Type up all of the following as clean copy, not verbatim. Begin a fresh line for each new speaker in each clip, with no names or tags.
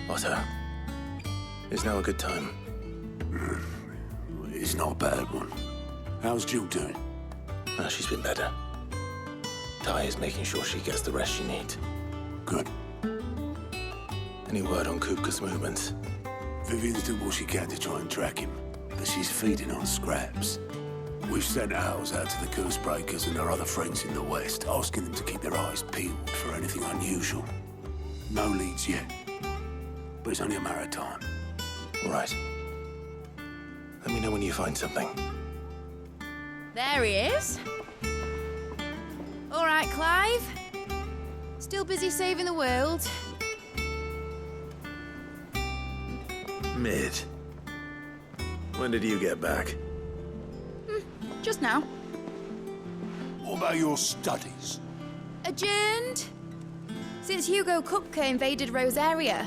Otto, is now a good time?
It's not a bad one. How's Jill doing?
Oh, she's been better. Ty is making sure she gets the rest she needs.
Good.
Any word on Kupka's movements?
Vivian's doing what she can to try and track him, but she's feeding on scraps. We've sent ours out to the Curse Breakers and their other friends in the West, asking them to keep their eyes peeled for anything unusual. No leads yet, but it's only a matter of time.
All right. Let me know when you find something.
There he is. All right, Clive. Still busy saving the world.
Mid. When did you get back?
Just now.
What about your studies?
Adjourned. Since Hugo Kupka invaded Rosaria.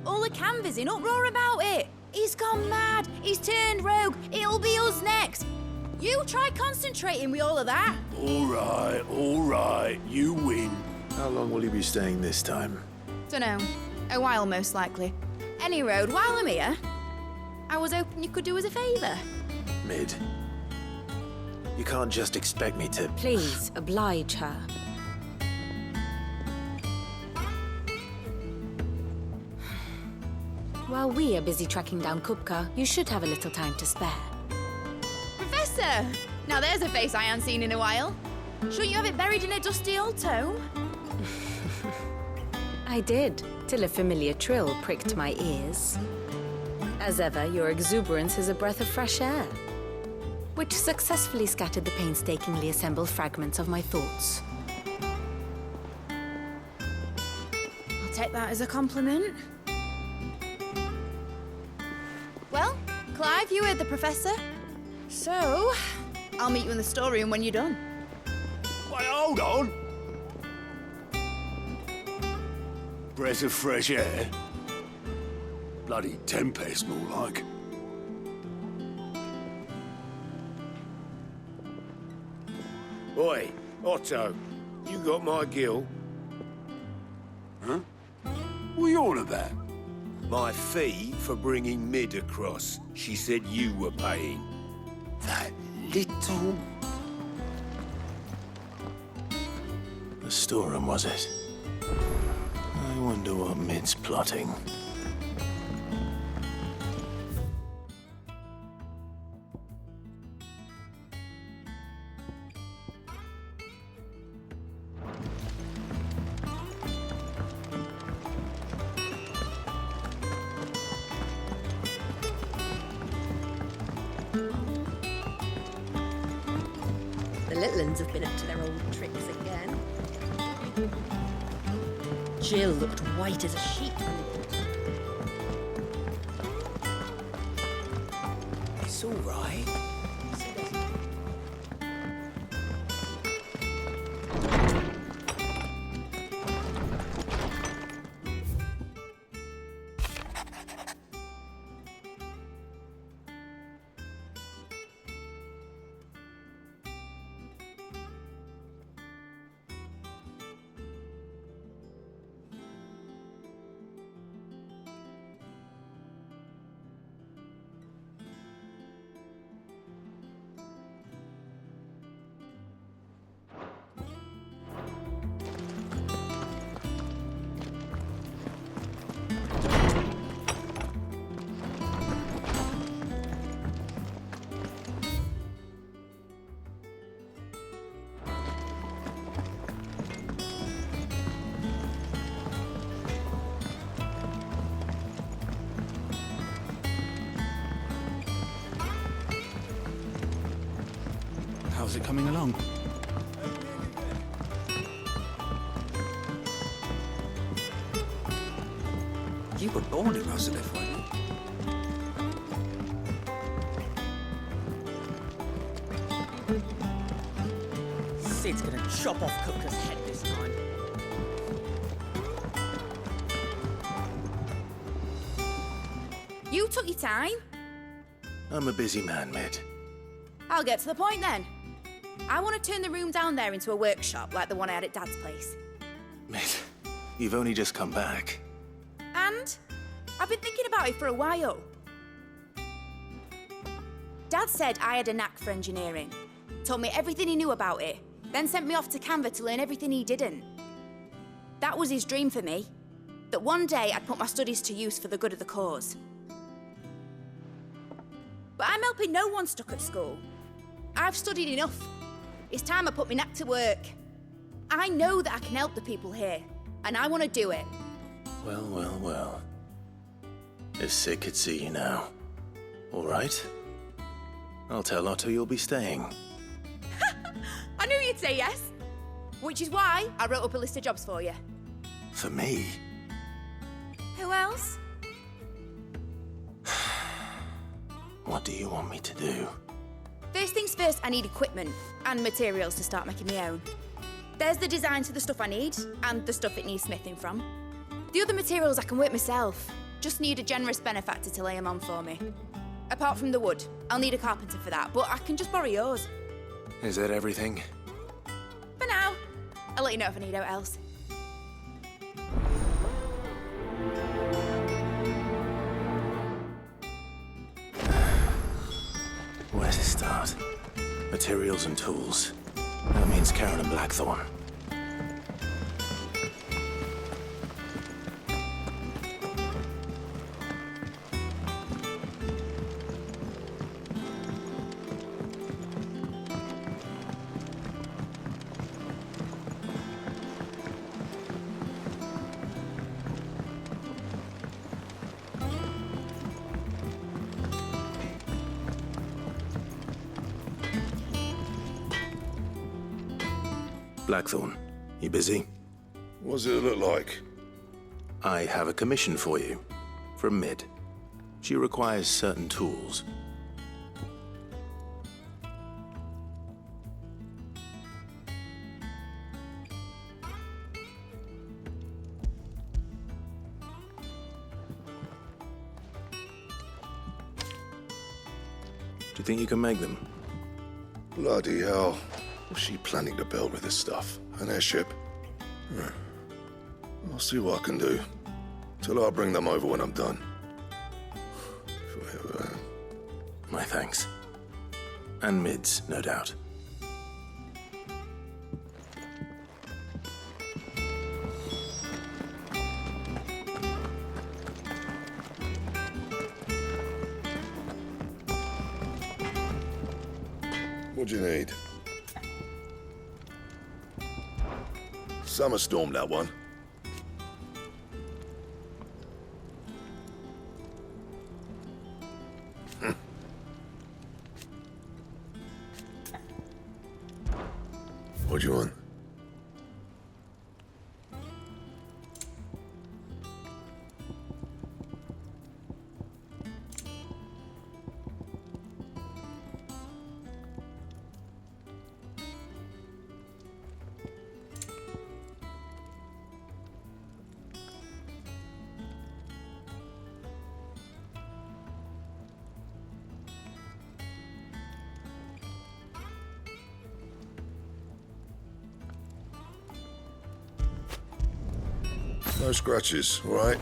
All the canvassing, uproar about it. He's gone mad. He's turned rogue. It'll be us next. You try concentrating with all of that.
All right. You win.
How long will you be staying this time?
Dunno. A while, most likely. Any road, while I'm here, I was hoping you could do us a favour.
Mid. You can't just expect me to...
Please, oblige her. While we are busy tracking down Kupka, you should have a little time to spare.
Professor! Now there's a face I haven't seen in a while. Shouldn't you have it buried in a dusty old tome?
I did, till a familiar trill pricked my ears. As ever, your exuberance is a breath of fresh air, which successfully scattered the painstakingly assembled fragments of my thoughts.
I'll take that as a compliment. Well, Clive, you heard the Professor. So, I'll meet you in the storeroom when you're done.
Wait, hold on. Breath of fresh air. Bloody tempest, more like.
Oi, Otto, you got my gill?
Huh? What are you on about?
My fee for bringing Mid across. She said you were paying.
That little...
The storeroom, was it? I wonder what Mid's plotting.
The little uns have been up to their old tricks again. Jill looked white as a sheet when
It's all right.
How's it coming along?
You were born in Rosalith, weren't you?
Sid's gonna chop off Kupka's head this time.
You took your time.
I'm a busy man, Mid.
I'll get to the point then. I want to turn the room down there into a workshop like the one I had at Dad's place.
Mid, you've only just come back.
And I've been thinking about it for a while. Dad said I had a knack for engineering, told me everything he knew about it, then sent me off to Canva to learn everything he didn't. That was his dream for me, that one day I'd put my studies to use for the good of the cause. But I'm helping no one stuck at school. I've studied enough. It's time I put my knack to work. I know that I can help the people here, and I want to do it.
Well, well, well. If Sid could see you now. All right. I'll tell Otto you'll be staying.
I knew you'd say yes. Which is why I wrote up a list of jobs for you.
For me?
Who else?
What do you want me to do?
First things first, I need equipment and materials to start making my own. There's the designs for the stuff I need and the stuff it needs smithing from. The other materials I can work myself. Just need a generous benefactor to lay them on for me. Apart from the wood, I'll need a carpenter for that, but I can just borrow yours.
Is that everything?
For now. I'll let you know if I need out else.
Where to start? Materials and tools. That means Karen and Blackthorn. Blackthorn, you busy?
What does it look like?
I have a commission for you. From Mid. She requires certain tools. Do you think you can make them?
Bloody hell. What's she planning to build with this stuff? An airship? I'll see what I can do. Till I'll bring them over when I'm done.
My thanks. And Mid's, no doubt.
What do you need? Summer storm, that one. What do you want? No scratches, all right?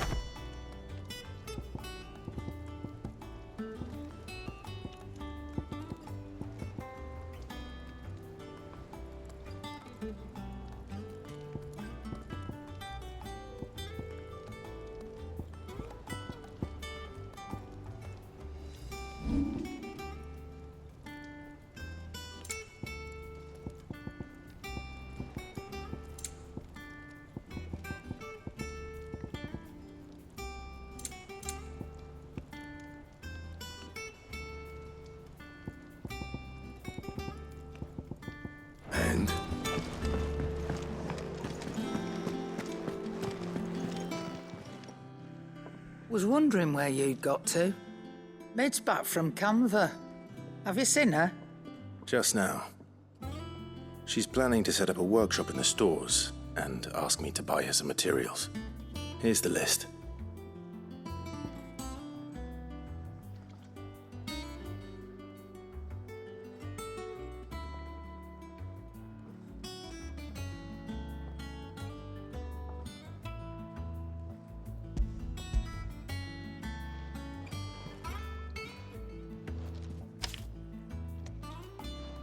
And?
Was wondering where you'd got to. Mid's back from Canva. Have you seen her?
Just now. She's planning to set up a workshop in the stores and ask me to buy her some materials. Here's the list.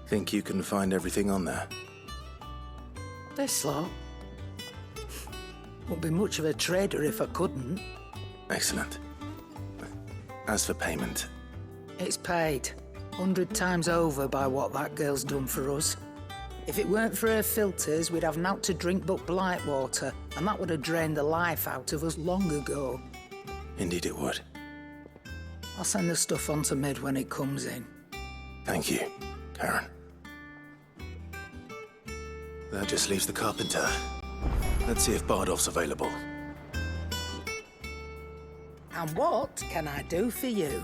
Think you can find everything on there?
This lot? Wouldn't be much of a trader if I couldn't.
Excellent. As for payment,
It's paid 100 times over by what that girl's done for us. If it weren't for her filters, we'd have naught to drink but blight water, and that would have drained the life out of us long ago.
indeed it would.
I'll send the stuff on to Mid when it comes in.
Thank you, Karen. That just leaves the carpenter. Let's see if Bardolph's available.
And what can I do for you?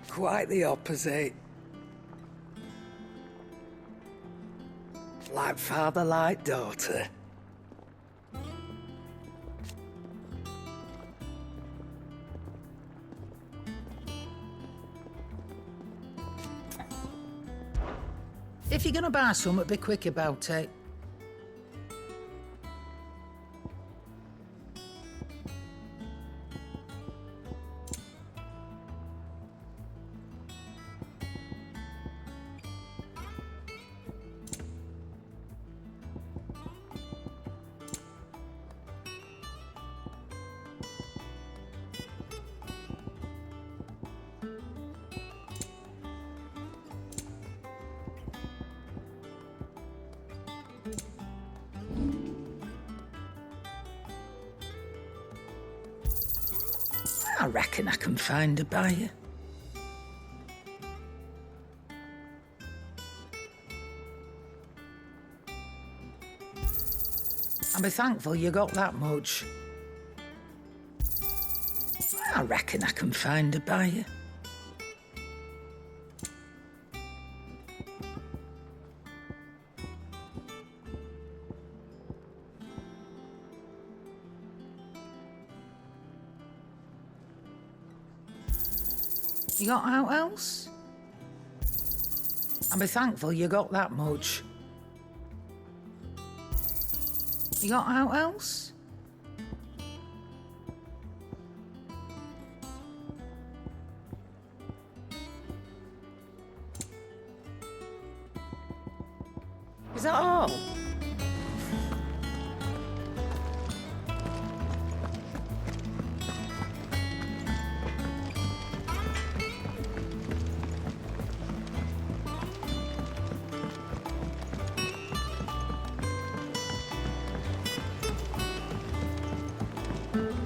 Quite the opposite. Like father, like daughter. If you're gonna buy some, be quick about it. I reckon I can find a buyer. I'll be thankful you got that much. I reckon I can find a buyer. You got out else? I'll be thankful you got that much. You got out else? Is that all?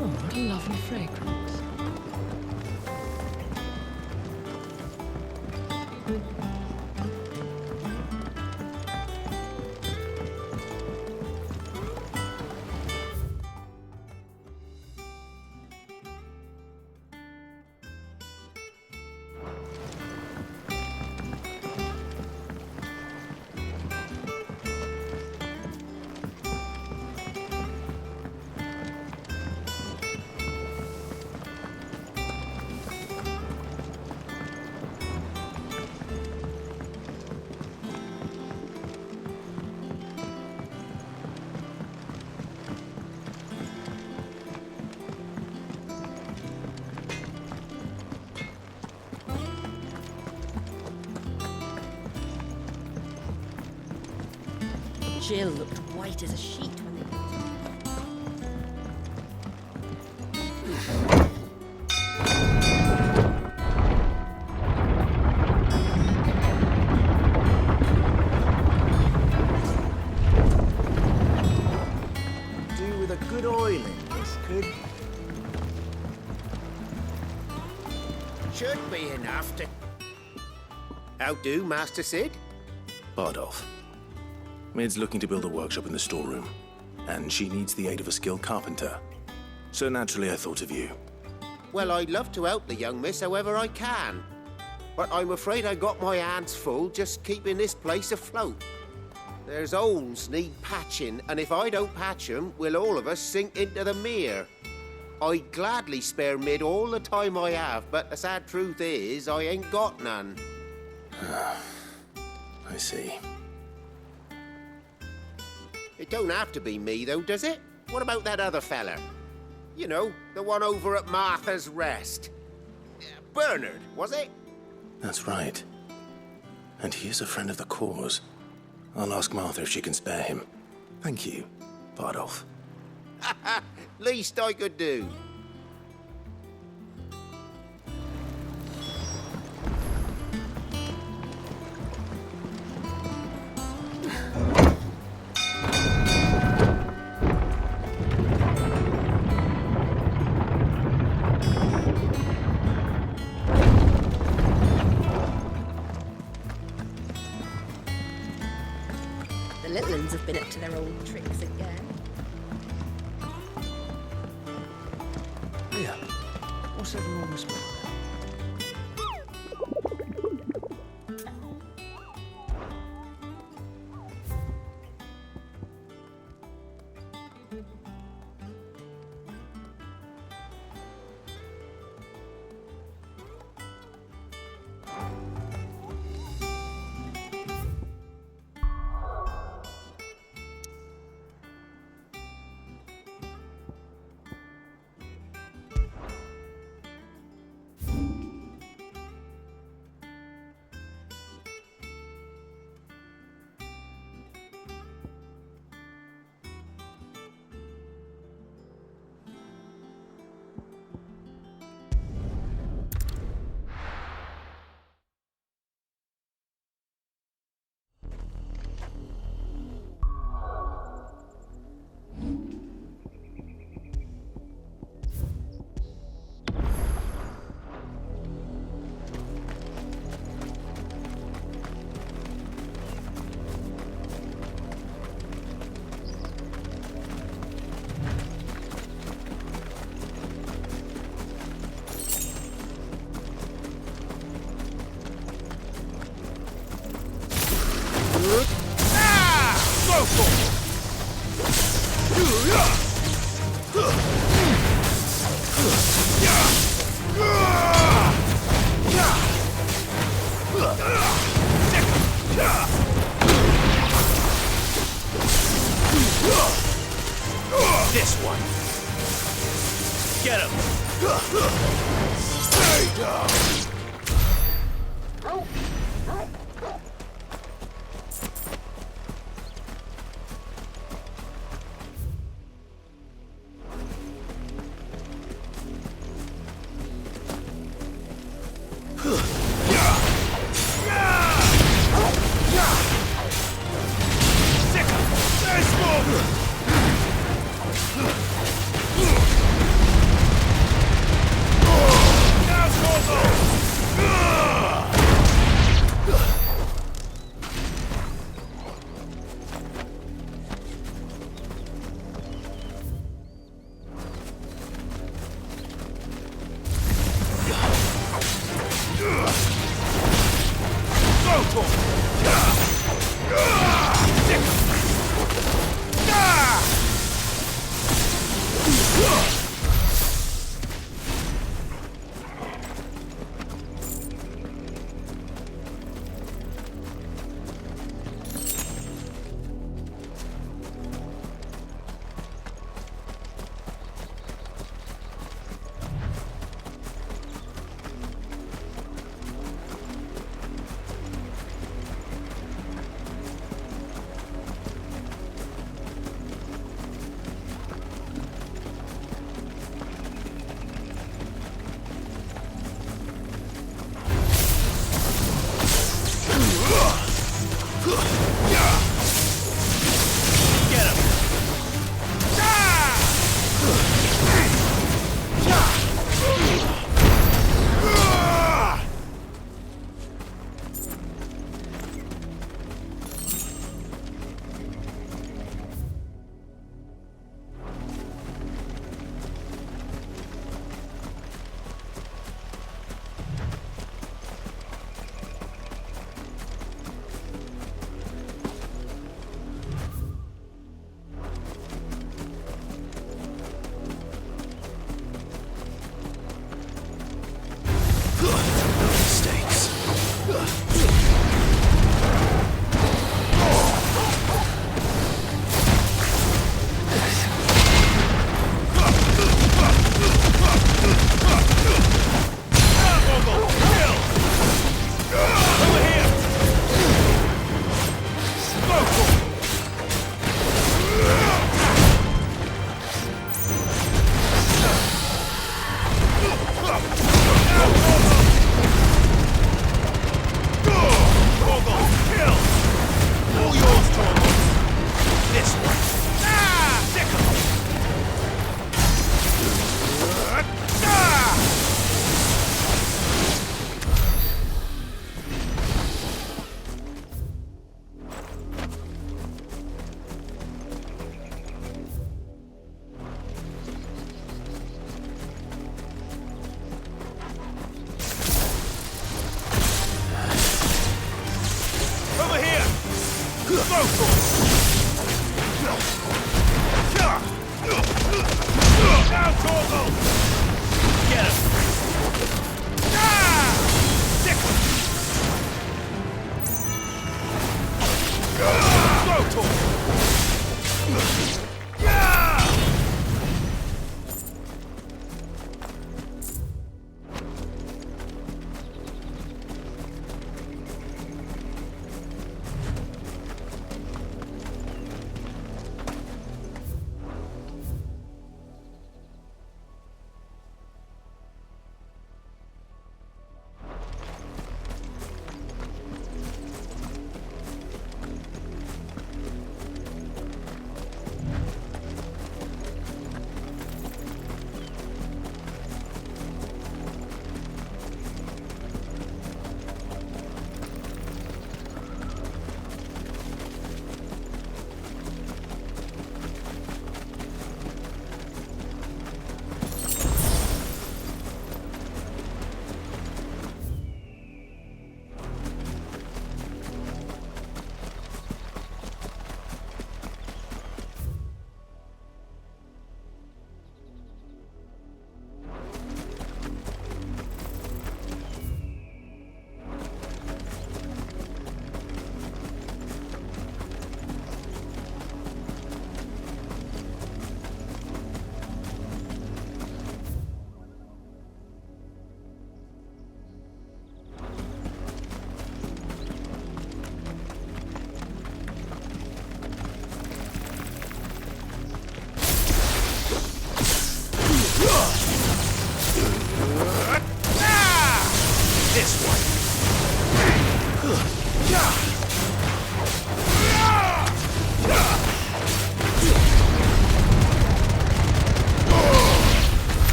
What a lovely fragrance.
Jill looked white as a sheet when they got her.
Do with a good oiling, this could. Should be enough to. How do, Master Sid?
Bardolph. Mid's looking to build a workshop in the storeroom, and she needs the aid of a skilled carpenter. So naturally I thought of you.
Well, I'd love to help the young miss however I can. But I'm afraid I got my hands full just keeping this place afloat. There's holes need patching, and if I don't patch 'em, we'll all of us sink into the mere. I'd gladly spare Mid all the time I have, but the sad truth is, I ain't got none.
I see.
It don't have to be me, though, does it? What about that other fella? You know, the one over at Martha's Rest. Bernard, was it?
That's right. And he is a friend of the cause. I'll ask Martha if she can spare him. Thank you, Bardolph.
Least I could do.
The little ones have been up to their old tricks again.
Yeah. What's that enormous man?
This one. Get him. Stay down. Now's your go!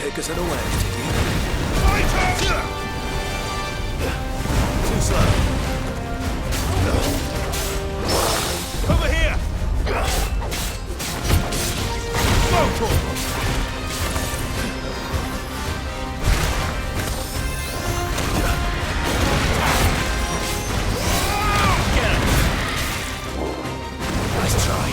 Take us unawares, did you? Too slow.
Over here! Smoke!
Nice try.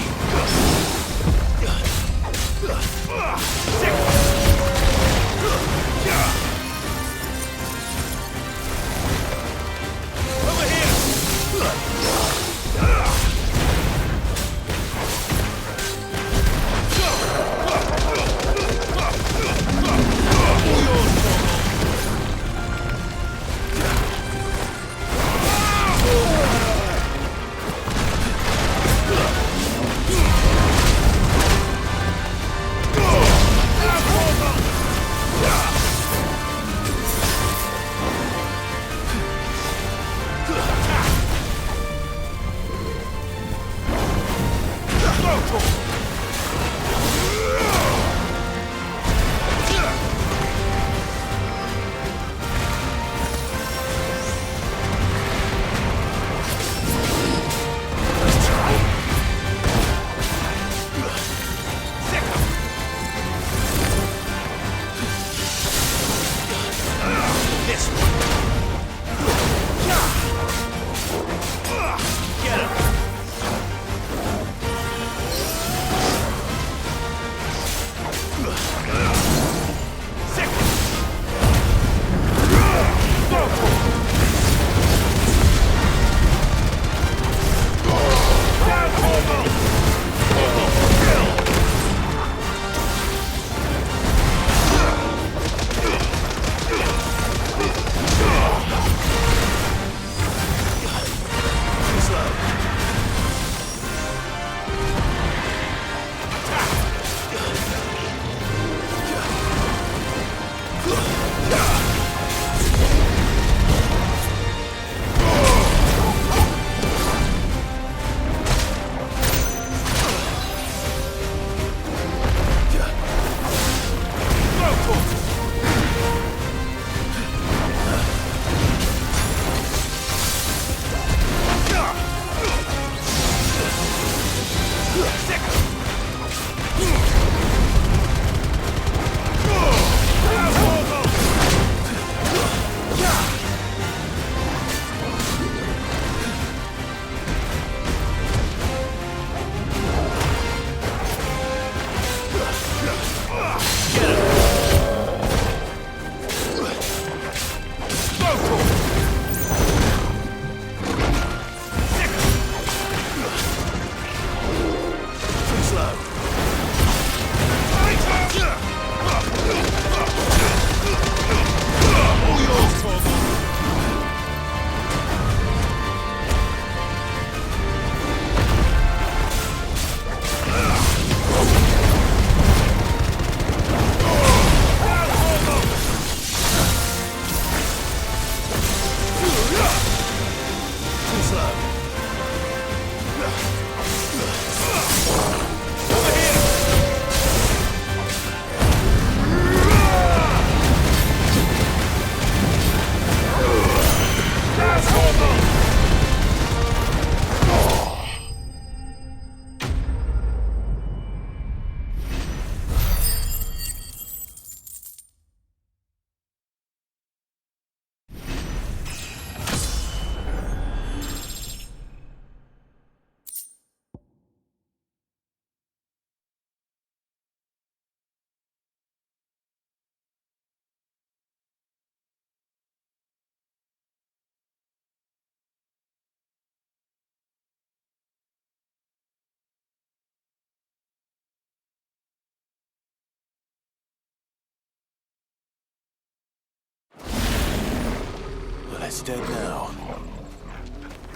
It's dead now.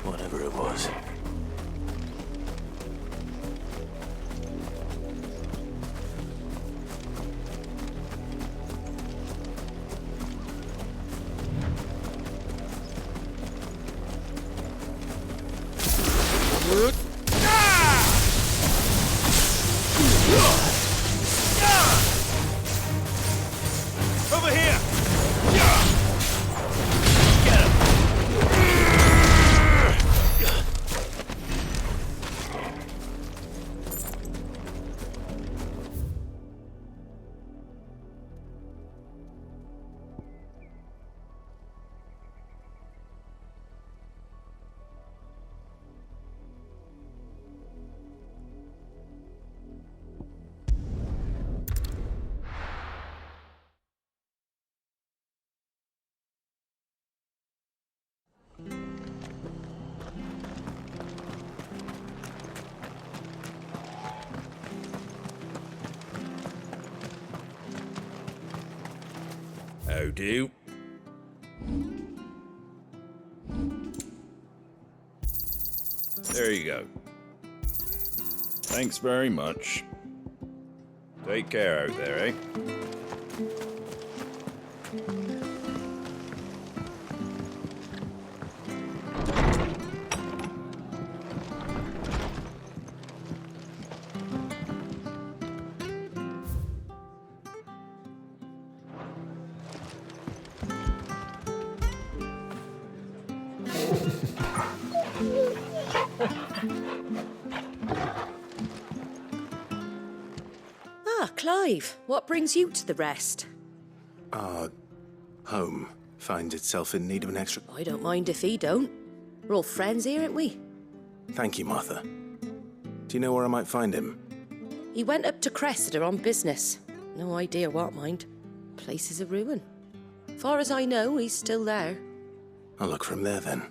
Whatever it was.
Over here! Get him! How do? There you go. Thanks very much. Take care out there, eh?
Ah, Clive, what brings you to the rest?
Our home finds itself in need of an extra...
I don't mind if he don't. We're all friends here, aren't we?
Thank you, Martha. Do you know where I might find him?
He went up to Cressida on business. No idea what, mind. Place is a ruin. Far as I know, he's still there.
I'll look for him there, then.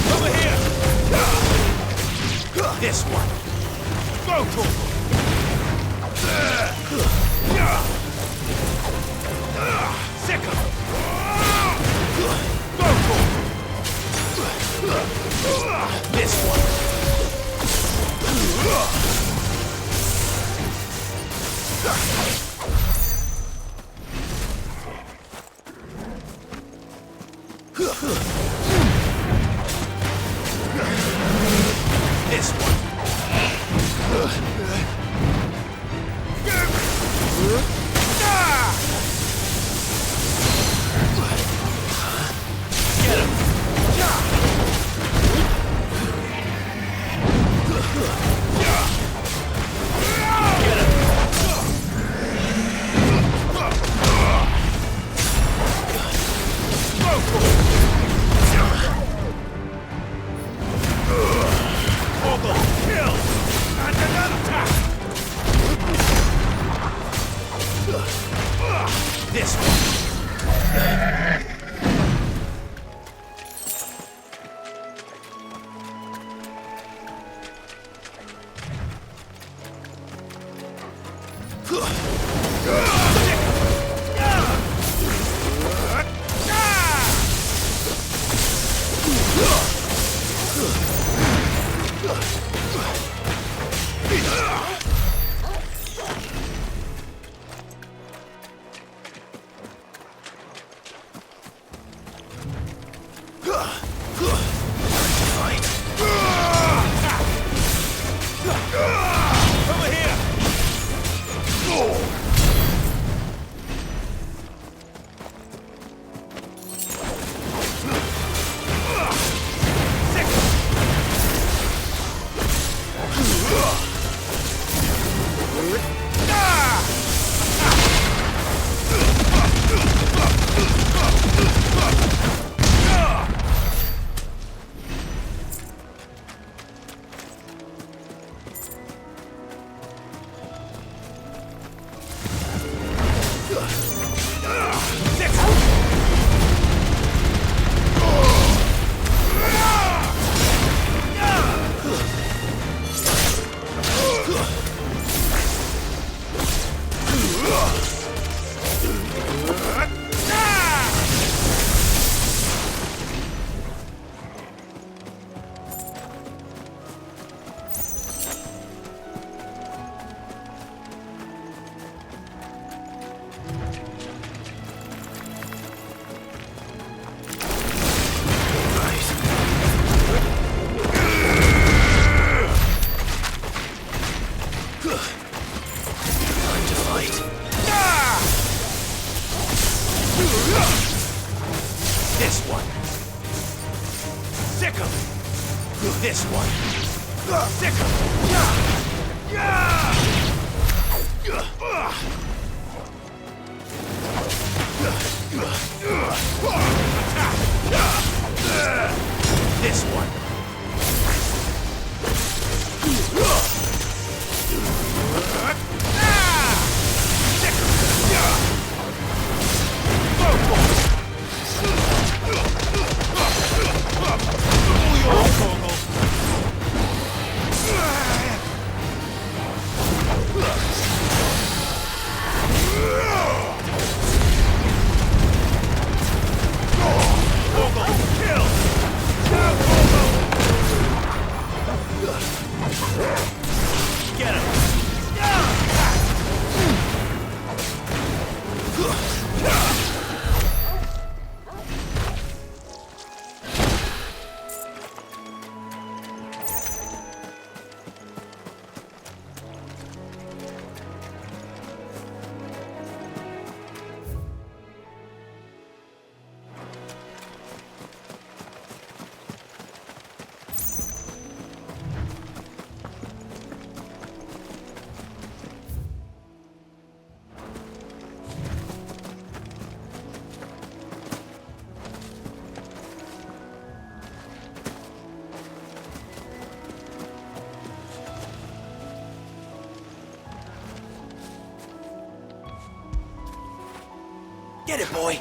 Over here! This one! Go for it! Sick of it! Go for it! This one! This one. Get him. This one. Fight.
This one.
Get it, boy!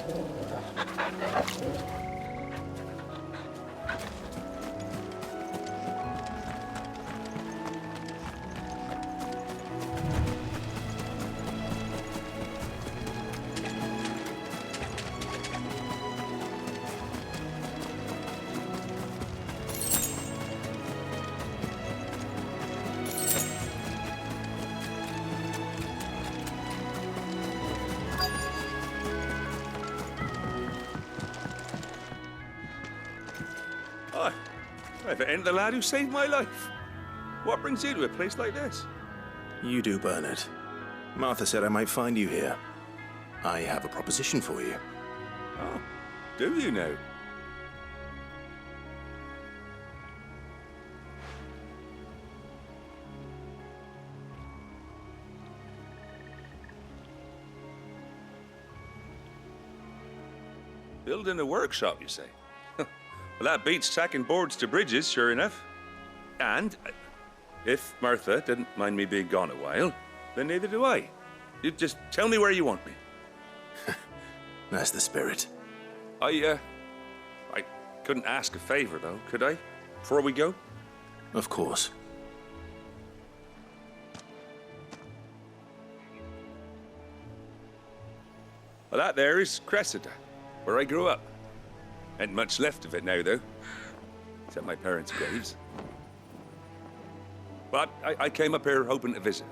Hi. If it ain't the lad who saved my life. What brings you to a place like this?
You do, Bernard. Martha said I might find you here. I have a proposition for you.
Oh, do you now? Building a workshop, you say? Well, that beats tacking boards to bridges, sure enough. And if Martha didn't mind me being gone a while, then neither do I. You just tell me where you want me.
That's the spirit.
I couldn't ask a favor, though, could I? Before we go?
Of course.
Well, that there is Cressida, where I grew up. Ain't much left of it now, though. Except my parents' graves. But I came up here hoping to visit.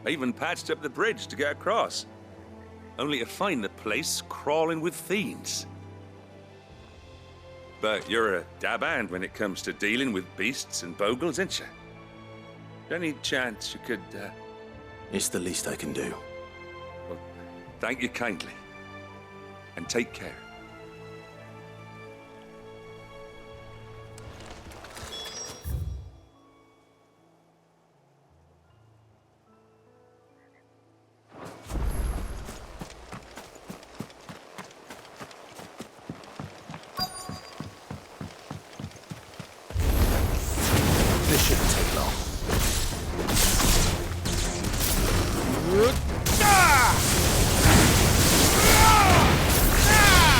I even patched up the bridge to get across. Only to find the place crawling with fiends. But you're a dab hand when it comes to dealing with beasts and bogles, ain't you? Any chance you could,
It's the least I can do.
Well, thank you kindly. And take care.
This shouldn't take long.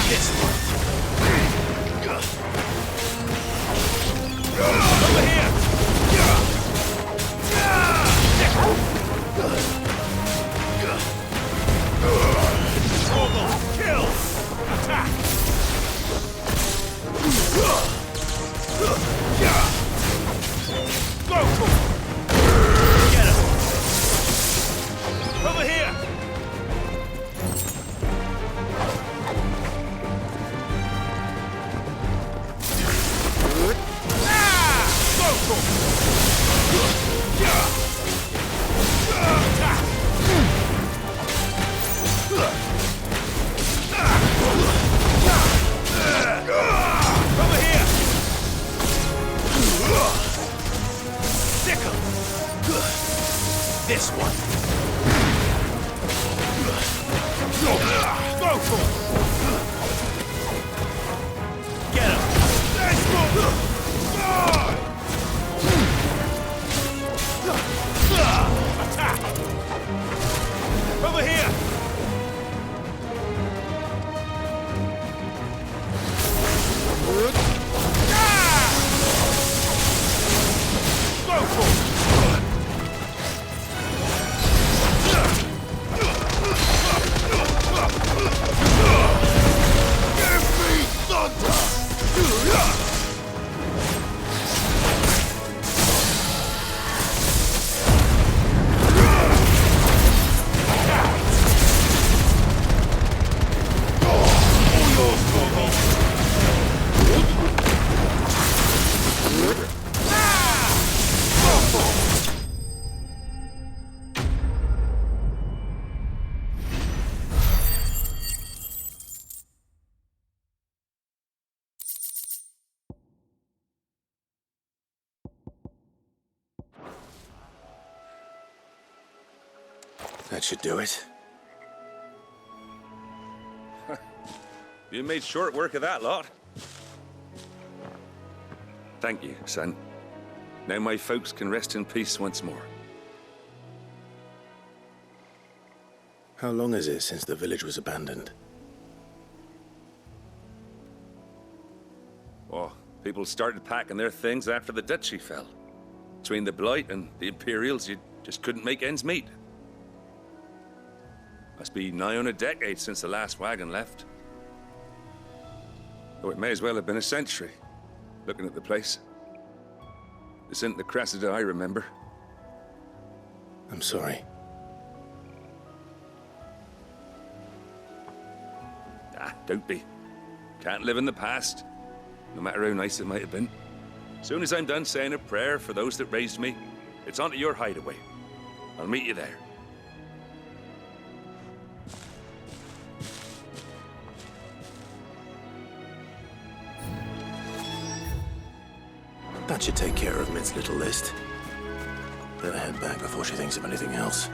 This one.
Over here! Torgal, kill! Attack! Go! Get him! Over here! This one. Go for it. Get him. Let's go. Attack. Over here. Go for it.
That should do it.
You made short work of that lot. Thank you, son. Now my folks can rest in peace once more.
How long is it since the village was abandoned?
Oh, people started packing their things after the duchy fell. Between the Blight and the Imperials, you just couldn't make ends meet. Must be nigh on a decade since the last wagon left. Though it may as well have been a century, looking at the place. This isn't the Cressida I remember.
I'm sorry.
Ah, don't be. Can't live in the past, no matter how nice it might have been. Soon as I'm done saying a prayer for those that raised me, it's on to your hideaway. I'll meet you there.
That should take care of Mid's little list. Better head back before she thinks of anything else.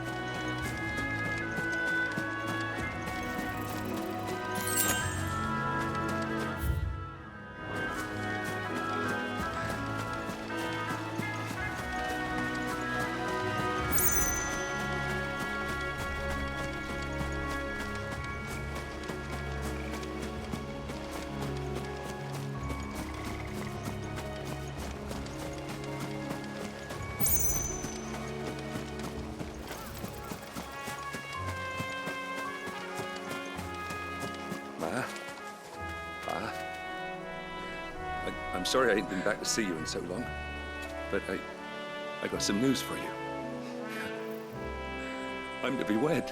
I'm sorry I ain't been back to see you in so long, but I got some news for you. I'm to be wed.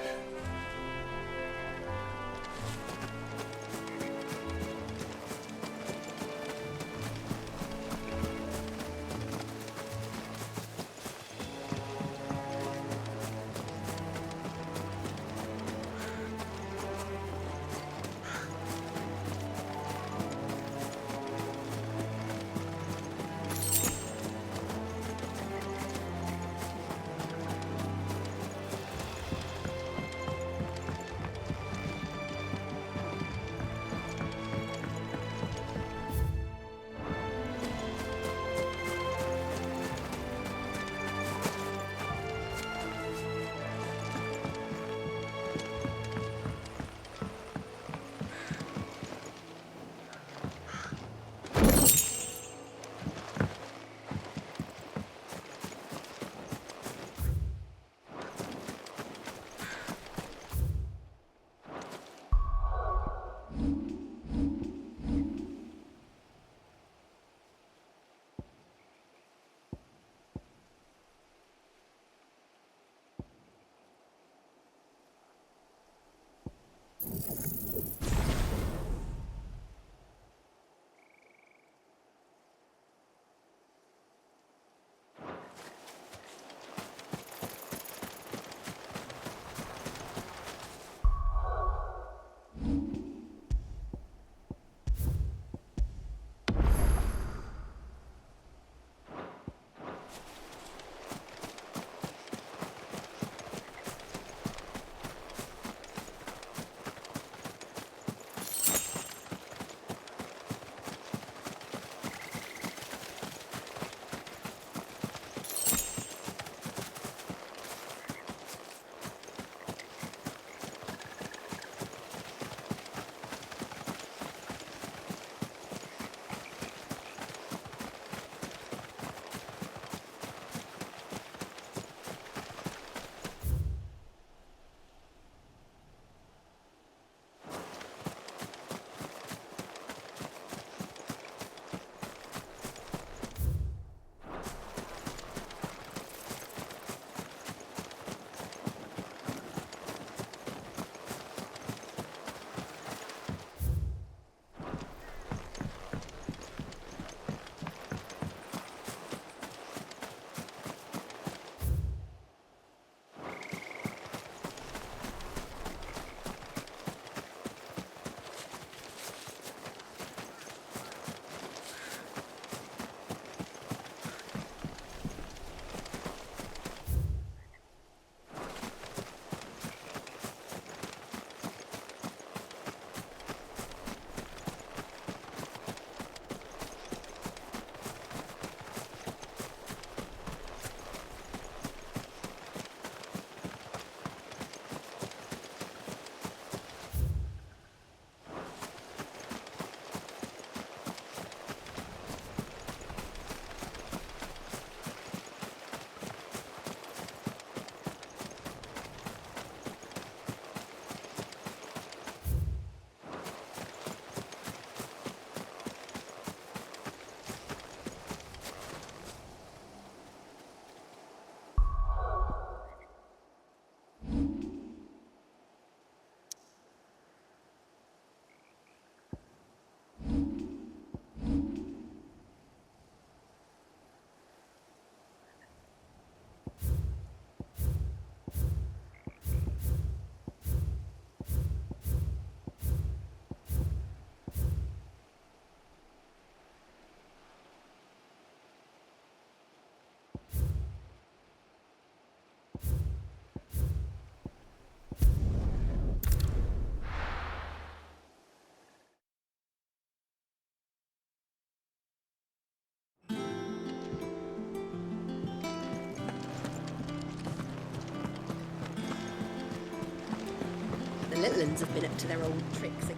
The little uns have been up to their old tricks again.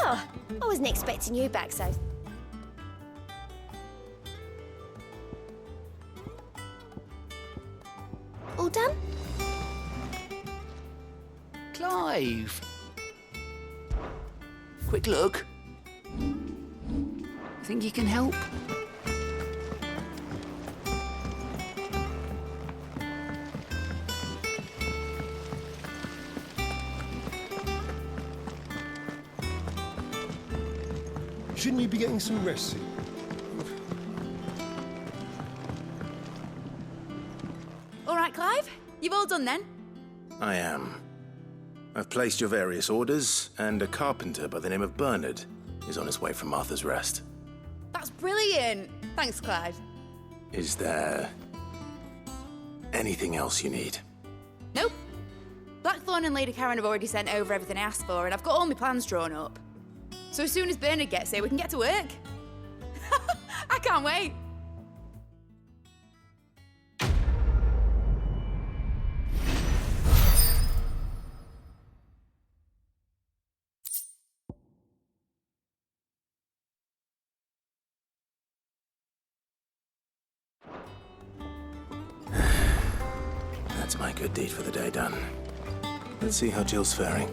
Oh, I wasn't expecting you back so. All done?
Clive! Quick look. Think you can help?
Shouldn't you be getting some rest?
All right, Clive. You've all done then?
I am. I've placed your various orders, and a carpenter by the name of Bernard is on his way from Martha's Rest.
That's brilliant. Thanks, Clive.
Is there anything else you need?
Nope. Blackthorn and Lady Karen have already sent over everything I asked for, and I've got all my plans drawn up. So as soon as Bernard gets here, we can get to work. I can't wait.
That's my good deed for the day done. Let's see how Jill's faring.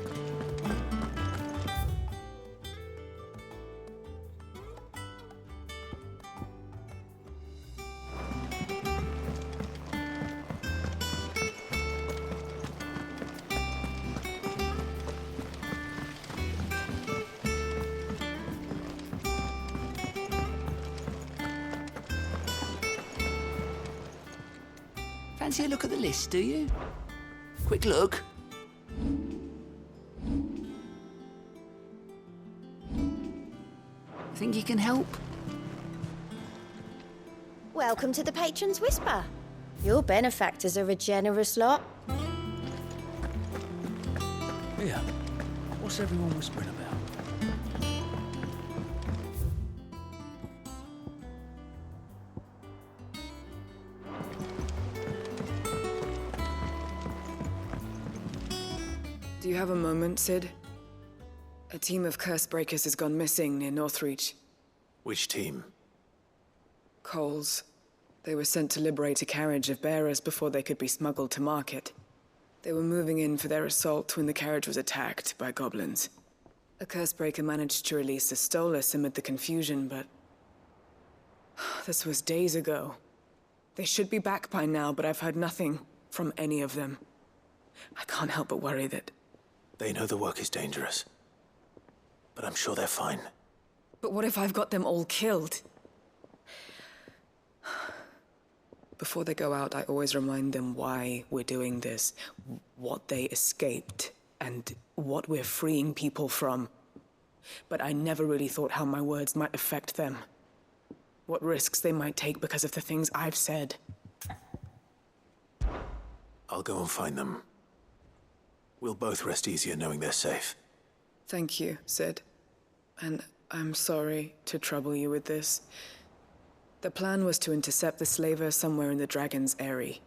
Fancy a look at the list, do you? Quick look. Think you can help?
Welcome to the Patron's Whisper. Your benefactors are a generous lot.
Here. What's everyone whispering about?
Do you have a moment, Sid? A team of curse breakers has gone missing near Northreach.
Which team?
Coles. They were sent to liberate a carriage of bearers before they could be smuggled to market. They were moving in for their assault when the carriage was attacked by goblins. A curse breaker managed to release a Stolus amid the confusion, but... this was days ago. They should be back by now, but I've heard nothing from any of them. I can't help but worry that...
They know the work is dangerous. But I'm sure they're fine.
But what if I've got them all killed? Before they go out, I always remind them why we're doing this, what they escaped, and what we're freeing people from. But I never really thought how my words might affect them. What risks they might take because of the things I've said.
I'll go and find them. We'll both rest easier knowing they're safe.
Thank you, Sid. And I'm sorry to trouble you with this. The plan was to intercept the slaver somewhere in the Dragon's Eyrie.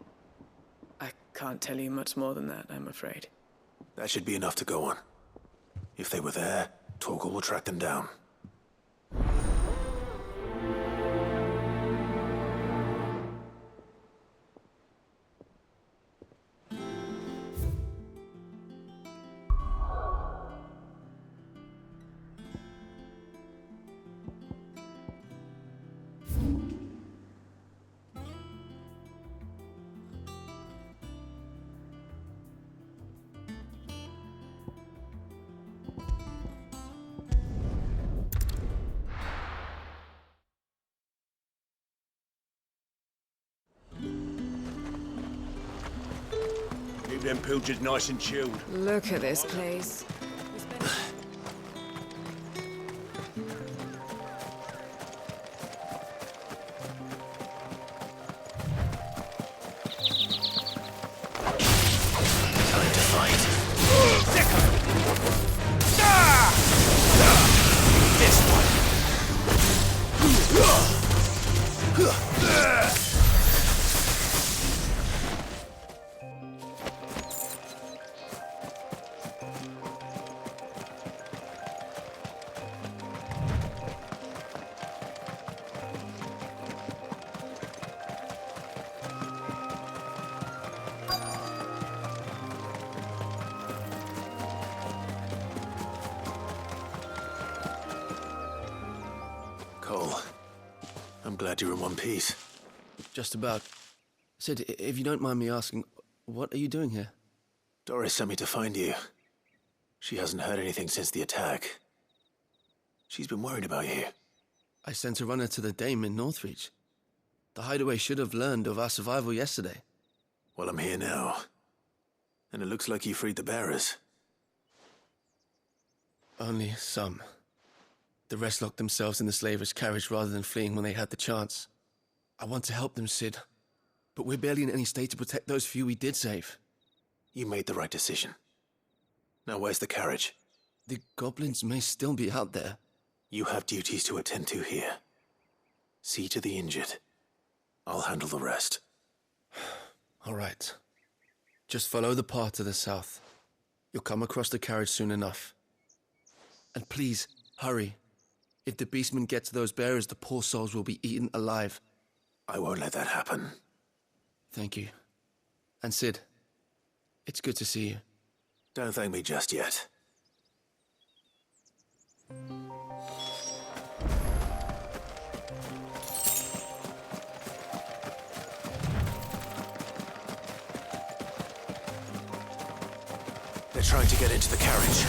I can't tell you much more than that, I'm afraid.
That should be enough to go on. If they were there, Torgal will track them down.
them pilgers nice and chilled.
Look at this place.
Time to fight.
This one.
Cole, I'm glad you're in one piece.
Just about. Sid, if you don't mind me asking, what are you doing here?
Doris sent me to find you. She hasn't heard anything since the attack. She's been worried about you.
I sent a runner to the Dame in Northreach. The hideaway should have learned of our survival yesterday.
Well, I'm here now. And it looks like you freed the bearers.
Only some. The rest locked themselves in the slavers' carriage rather than fleeing when they had the chance. I want to help them, Sid. But we're barely in any state to protect those few we did save.
You made the right decision. Now where's the carriage?
The goblins may still be out there.
You have duties to attend to here. See to the injured. I'll handle the rest.
All right. Just follow the path to the south. You'll come across the carriage soon enough. And please, hurry. If the beastmen get to those bearers, the poor souls will be eaten alive.
I won't let that happen.
Thank you. And Sid, it's good to see you.
Don't thank me just yet. They're trying to get into the carriage.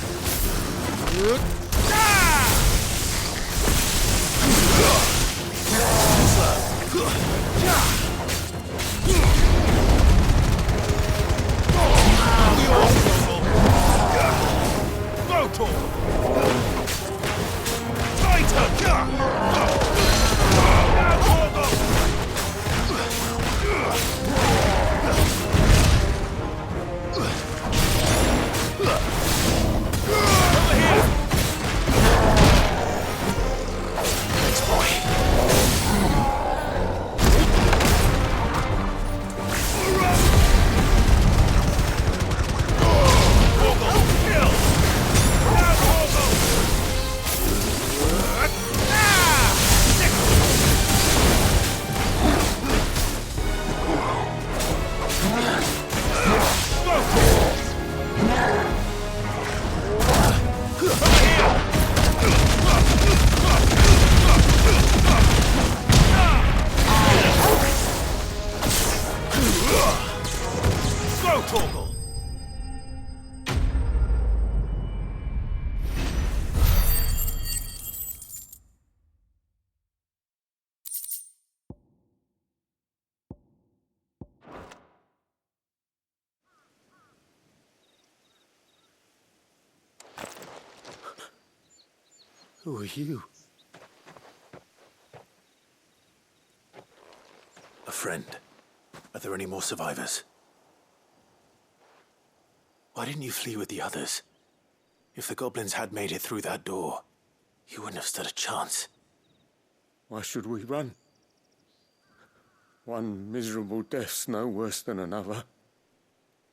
Who are you?
A friend. Are there any more survivors? Why didn't you flee with the others? If the goblins had made it through that door, you wouldn't have stood a chance.
Why should we run? One miserable death's no worse than another.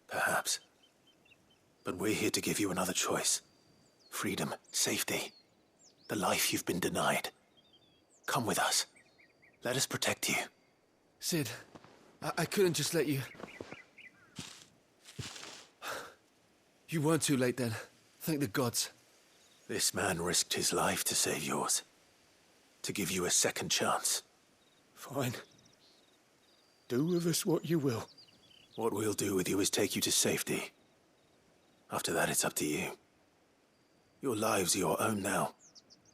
Perhaps. But we're here to give you another choice. Freedom, safety. The life you've been denied. Come with us. Let us protect you.
Sid, I couldn't just let you... You weren't too late then. Thank the gods.
This man risked his life to save yours. To give you a second chance.
Fine. Do with us what you will.
What we'll do with you is take you to safety. After that, it's up to you. Your lives are your own now.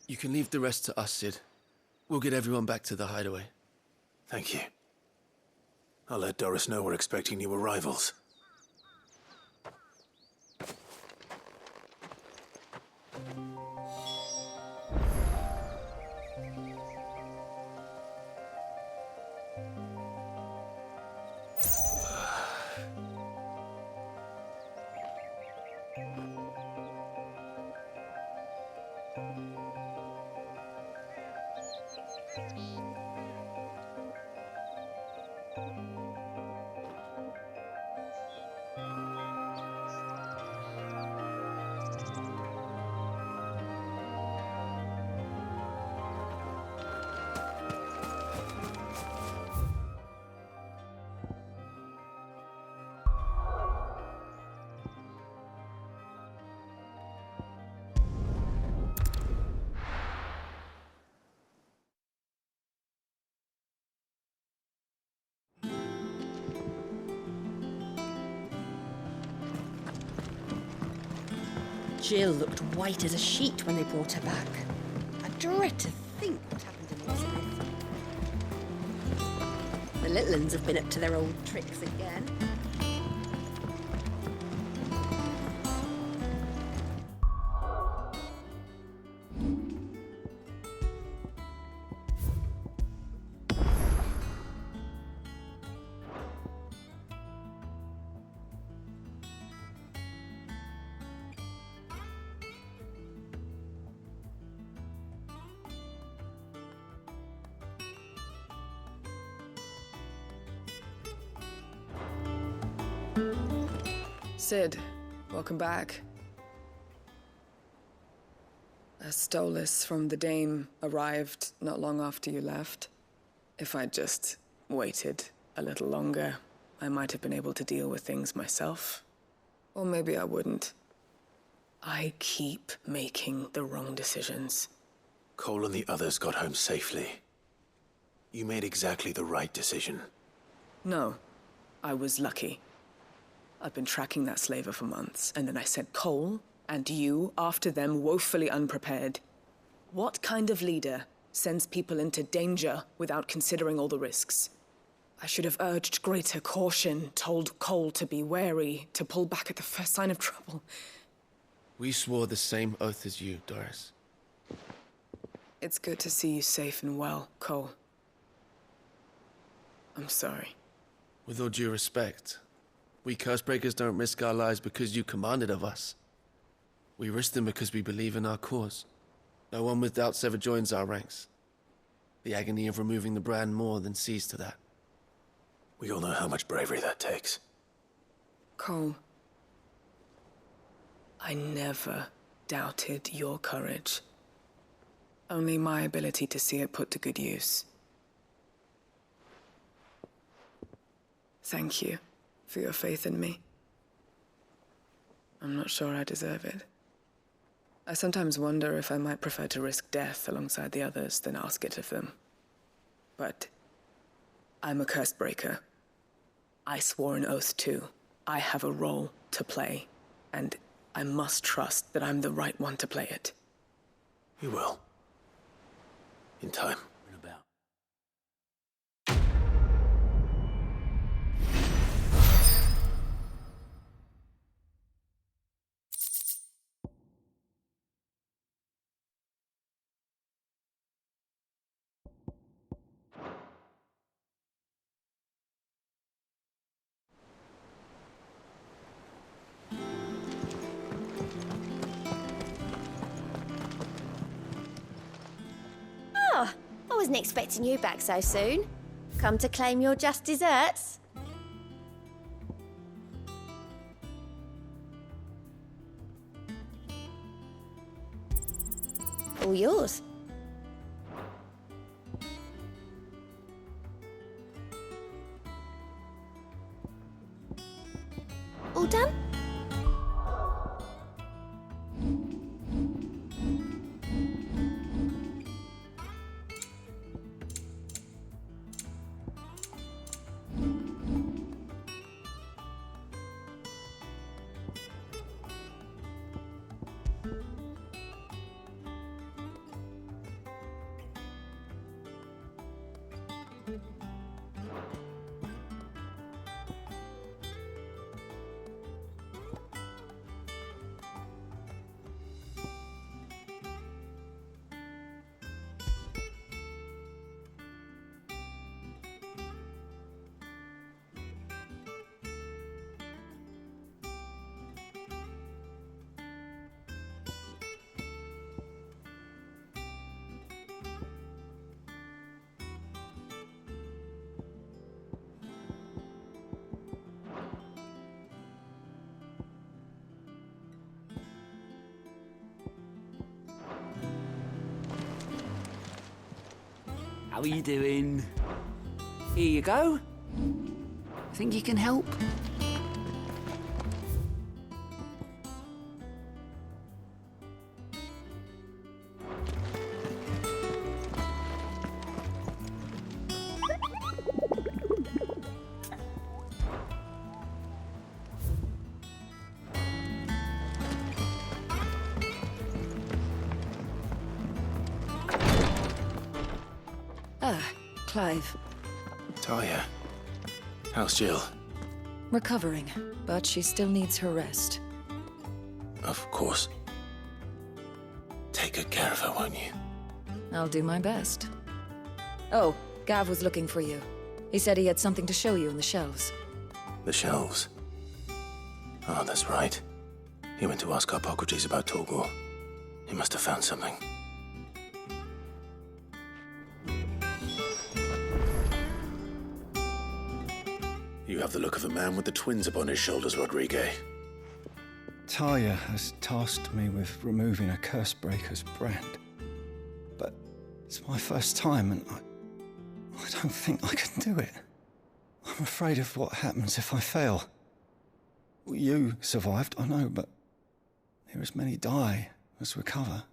You can leave the rest to us, Sid. We'll get everyone back to the hideaway.
Thank you. I'll let Doris know we're expecting new arrivals.
Jill looked white as a sheet when they brought her back. I dread to think what happened in Elizabeth. The little uns have been up to their old tricks again.
Sid, welcome back. A stolus from the Dame arrived not long after you left. If I'd just waited a little longer, I might have been able to deal with things myself. Or maybe I wouldn't. I keep making the wrong decisions.
Cole and the others got home safely. You made exactly the right decision.
No, I was lucky. I've been tracking that slaver for months, and then I sent Cole and you after them woefully unprepared. What kind of leader sends people into danger without considering all the risks? I should have urged greater caution, told Cole to be wary, to pull back at the first sign of trouble.
We swore the same oath as you, Doris.
It's good to see you safe and well, Cole. I'm sorry.
With all due respect, we Cursebreakers don't risk our lives because you commanded of us. We risk them because we believe in our cause. No one with doubts ever joins our ranks. The agony of removing the brand more than sees to that.
We all know how much bravery that takes.
Cole, I never doubted your courage. Only my ability to see it put to good use. Thank you for your faith in me. I'm not sure I deserve it. I sometimes wonder if I might prefer to risk death alongside the others than ask it of them. But I'm a Cursebreaker. I swore an oath too. I have a role to play, and I must trust that I'm the right one to play it.
You will. In time.
Oh, I wasn't expecting you back so soon. Come to claim your just desserts? All yours. All done?
How are you doing? Here you go. Think you can help?
Clive.
Talia. How's Jill?
Recovering, but she still needs her rest.
Of course. Take good care of her, won't you?
I'll do my best. Oh, Gav was looking for you. He said he had something to show you in the shelves.
The shelves? Oh, that's right. He went to ask Hippocrates about Torgor. He must have found something. You have the look of a man with the twins upon his shoulders, Rodrigue.
Talia has tasked me with removing a Cursebreaker's brand. But it's my first time, and I don't think I can do it. I'm afraid of what happens if I fail. You survived, I know, but there as many die as recover.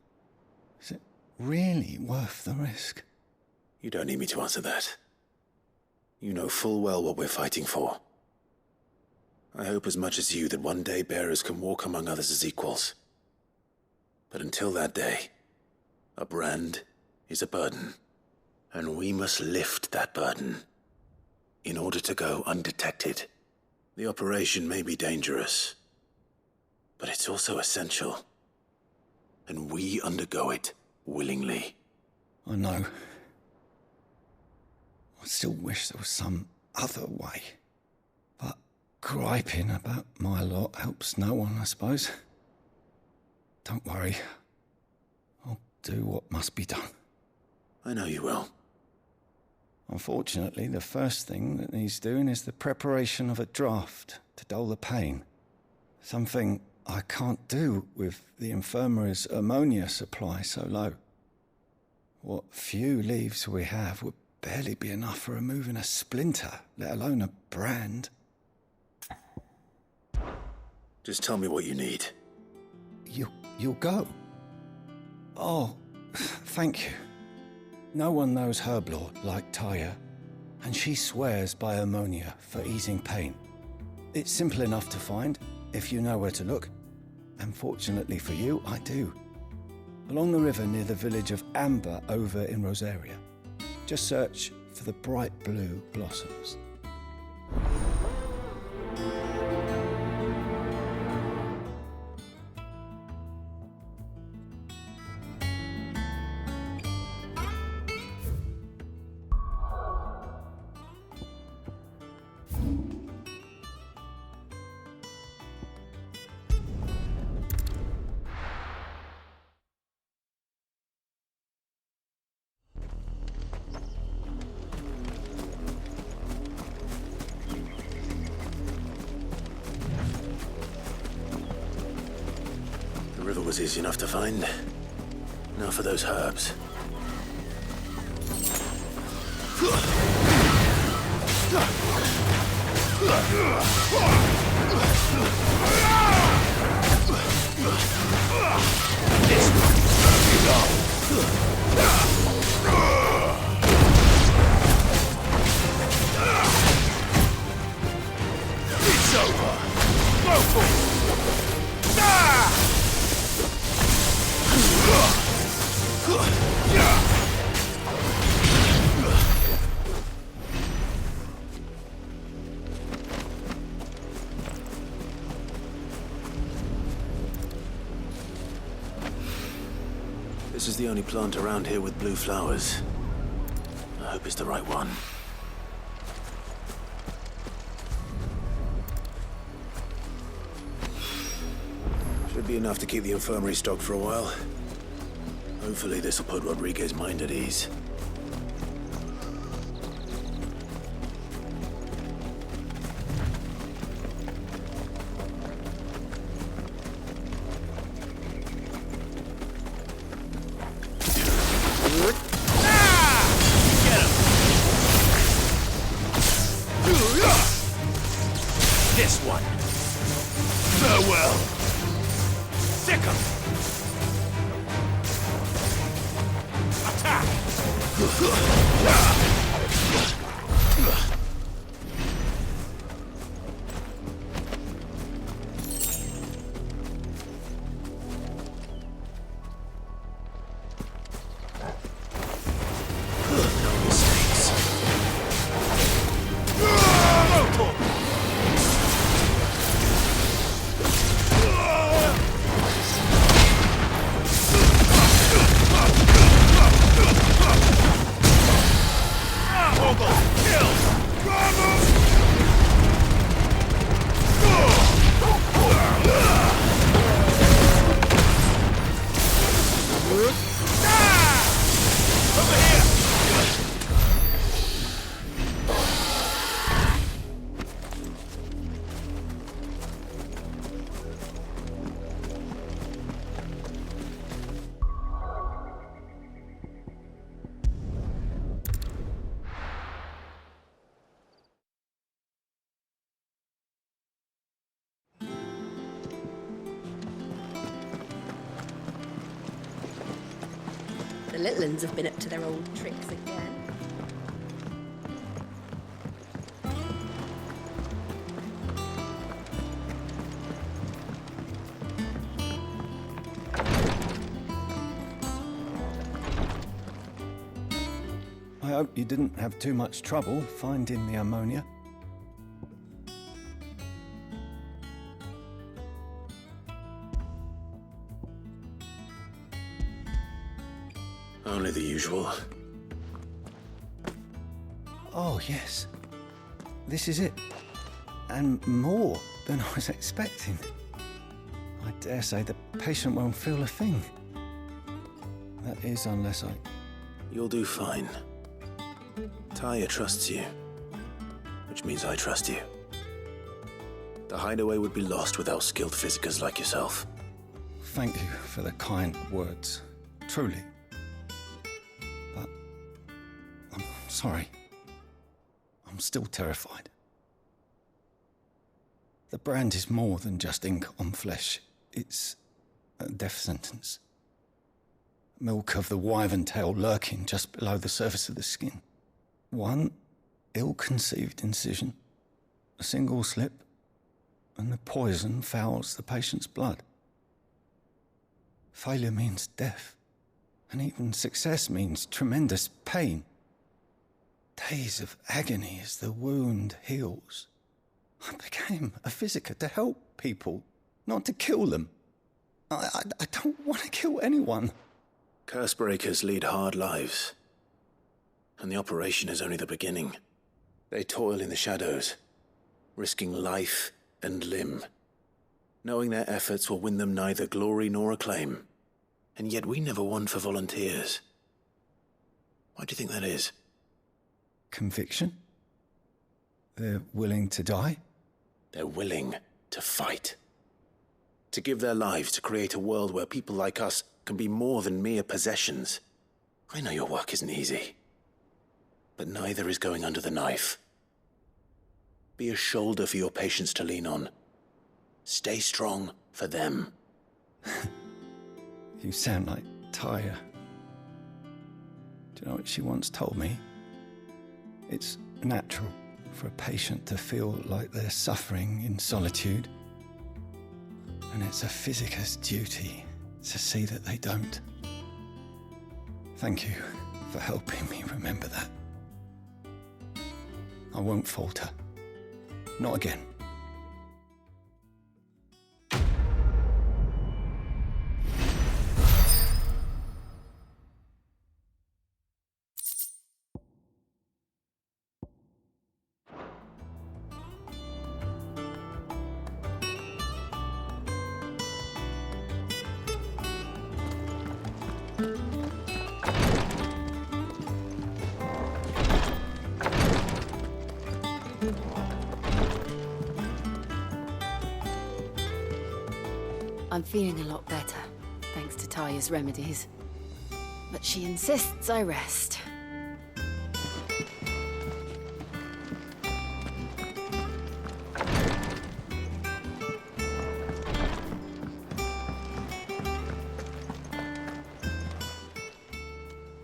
Is it really worth the risk?
You don't need me to answer that. You know full well what we're fighting for. I hope as much as you that one day bearers can walk among others as equals. But until that day, a brand is a burden, and we must lift that burden in order to go undetected. The operation may be dangerous, but it's also essential, and we undergo it willingly.
I know. I still wish there was some other way. But griping about my lot helps no one, I suppose. Don't worry. I'll do what must be done.
I know you will.
Unfortunately, the first thing that needs doing is the preparation of a draft to dull the pain. Something I can't do with the infirmary's ammonia supply so low. What few leaves we have would barely be enough for removing a splinter, let alone a brand.
Just tell me what you need.
You'll go? Oh, thank you. No one knows Herblord like Talia, and she swears by ammonia for easing pain. It's simple enough to find, if you know where to look. And fortunately for you, I do. Along the river near the village of Amber over in Rosaria. Just search for the bright blue blossoms.
The river was easy enough to find. Now for those herbs.
It's over. Go for it.
This is the only plant around here with blue flowers. I hope it's the right one. Should be enough to keep the infirmary stocked for a while. Hopefully this will put Rodriguez's mind at ease.
This one. Farewell. Sick 'em. Attack.
No mistakes.
The little uns have been up to their old tricks again.
I hope you didn't have too much trouble finding the ammonia.
Only the usual.
Oh, yes. This is it. And more than I was expecting. I dare say the patient won't feel a thing. That is, unless I...
You'll do fine. Taya trusts you, which means I trust you. The hideaway would be lost without skilled physicers like yourself.
Thank you for the kind words. Truly. But I'm sorry. I'm still terrified. The brand is more than just ink on flesh. It's a death sentence. Milk of the wyvern tail lurking just below the surface of the skin. One ill-conceived incision, a single slip, and the poison fouls the patient's blood. Failure means death, and even success means tremendous pain. Days of agony as the wound heals. I became a physiker to help people, not to kill them. I don't want to kill anyone.
Cursebreakers lead hard lives. And the operation is only the beginning. They toil in the shadows, risking life and limb, knowing their efforts will win them neither glory nor acclaim. And yet we never won for volunteers. Why do you think that is?
Conviction? They're willing to die?
They're willing to fight. To give their lives to create a world where people like us can be more than mere possessions. I know your work isn't easy. But neither is going under the knife. Be a shoulder for your patients to lean on. Stay strong for them.
You sound like Taya. Do you know what she once told me? It's natural for a patient to feel like they're suffering in solitude. And it's a physiker's duty to see that they don't. Thank you for helping me remember that. I won't falter. Not again.
I'm feeling a lot better, thanks to Taya's remedies. But she insists I rest.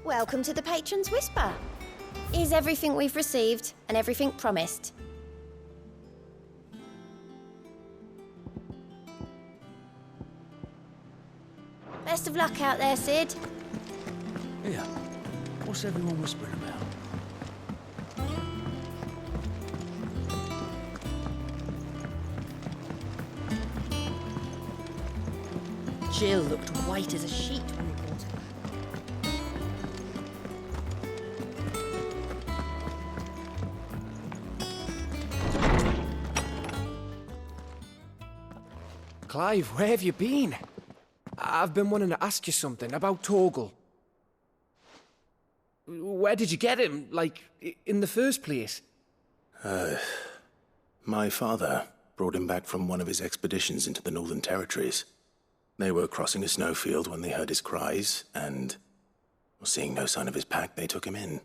Welcome to the Patron's Whisper. Is everything we've received and everything promised? Best of luck out there, Sid.
Yeah. What's everyone whispering about?
Jill looked white as a sheet when we brought her.
Clive, where have you been? I've been wanting to ask you something about Torgal. Where did you get him, like, in the first place?
My father brought him back from one of his expeditions into the Northern Territories. They were crossing a snowfield when they heard his cries, and, seeing no sign of his pack, they took him in.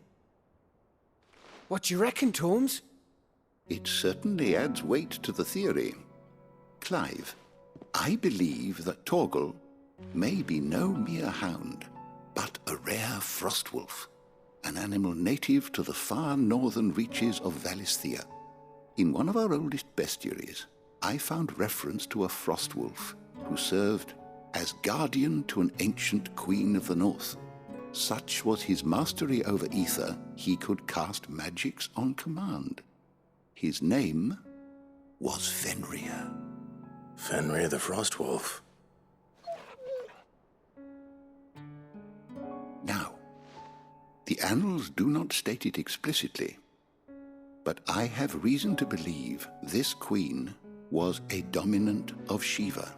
What do you reckon, Tomes?
It certainly adds weight to the theory. Clive, I believe that Torgal may be no mere hound, but a rare frost wolf, an animal native to the far northern reaches of Valisthea. In one of our oldest bestiaries, I found reference to a frost wolf who served as guardian to an ancient queen of the north. Such was his mastery over ether, he could cast magics on command. His name was Fenrir.
Fenrir the Frost Wolf.
Now, the annals do not state it explicitly, but I have reason to believe this queen was a dominant of Shiva,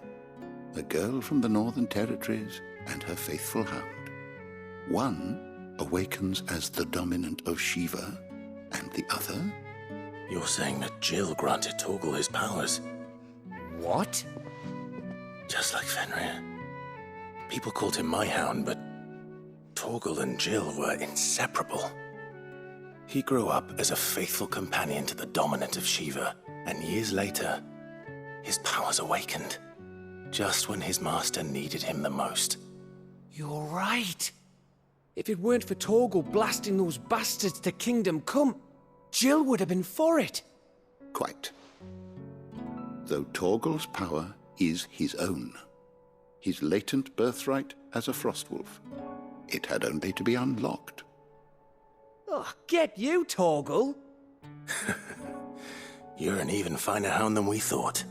a girl from the Northern Territories and her faithful hound. One awakens as the dominant of Shiva, and the other?
You're saying that Jill granted Torgal his powers?
What?
Just like Fenrir. People called him my hound, but Torgal and Jill were inseparable. He grew up as a faithful companion to the dominant of Shiva, and years later, his powers awakened, just when his master needed him the most.
You're right. If it weren't for Torgal blasting those bastards to Kingdom Come, Jill would have been for it.
Quite. Though Torgal's power is his own, his latent birthright as a Frostwolf. It had only to be unlocked.
Oh, get you, Torgal!
You're an even finer hound than we thought.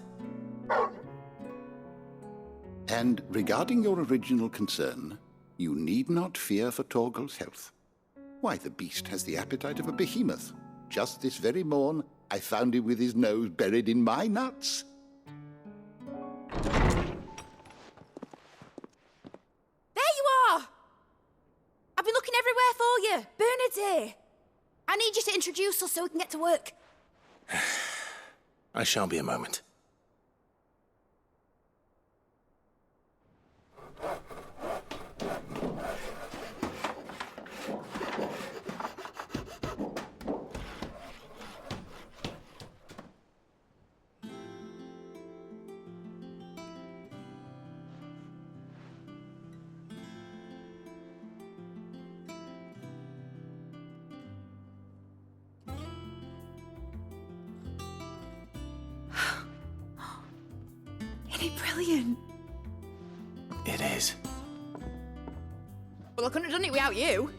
And regarding your original concern, you need not fear for Torgal's health. Why, the beast has the appetite of a behemoth. Just this very morn, I found him with his nose buried in my nuts.
There you are! I've been looking everywhere for you. Bernard's here. I need you to introduce us so we can get to work.
I shall be a moment.
Isn't it brilliant?
It is.
Well, I couldn't have done it without you.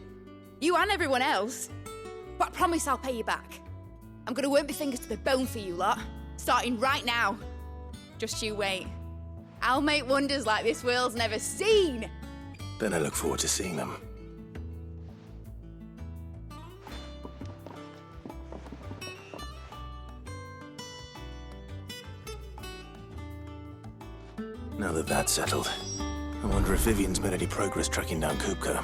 You and everyone else. But I promise I'll pay you back. I'm gonna work my fingers to the bone for you lot, starting right now. Just you wait. I'll make wonders like this world's never seen.
Then I look forward to seeing them. Now that that's settled, I wonder if Vivian's made any progress tracking down Kupka.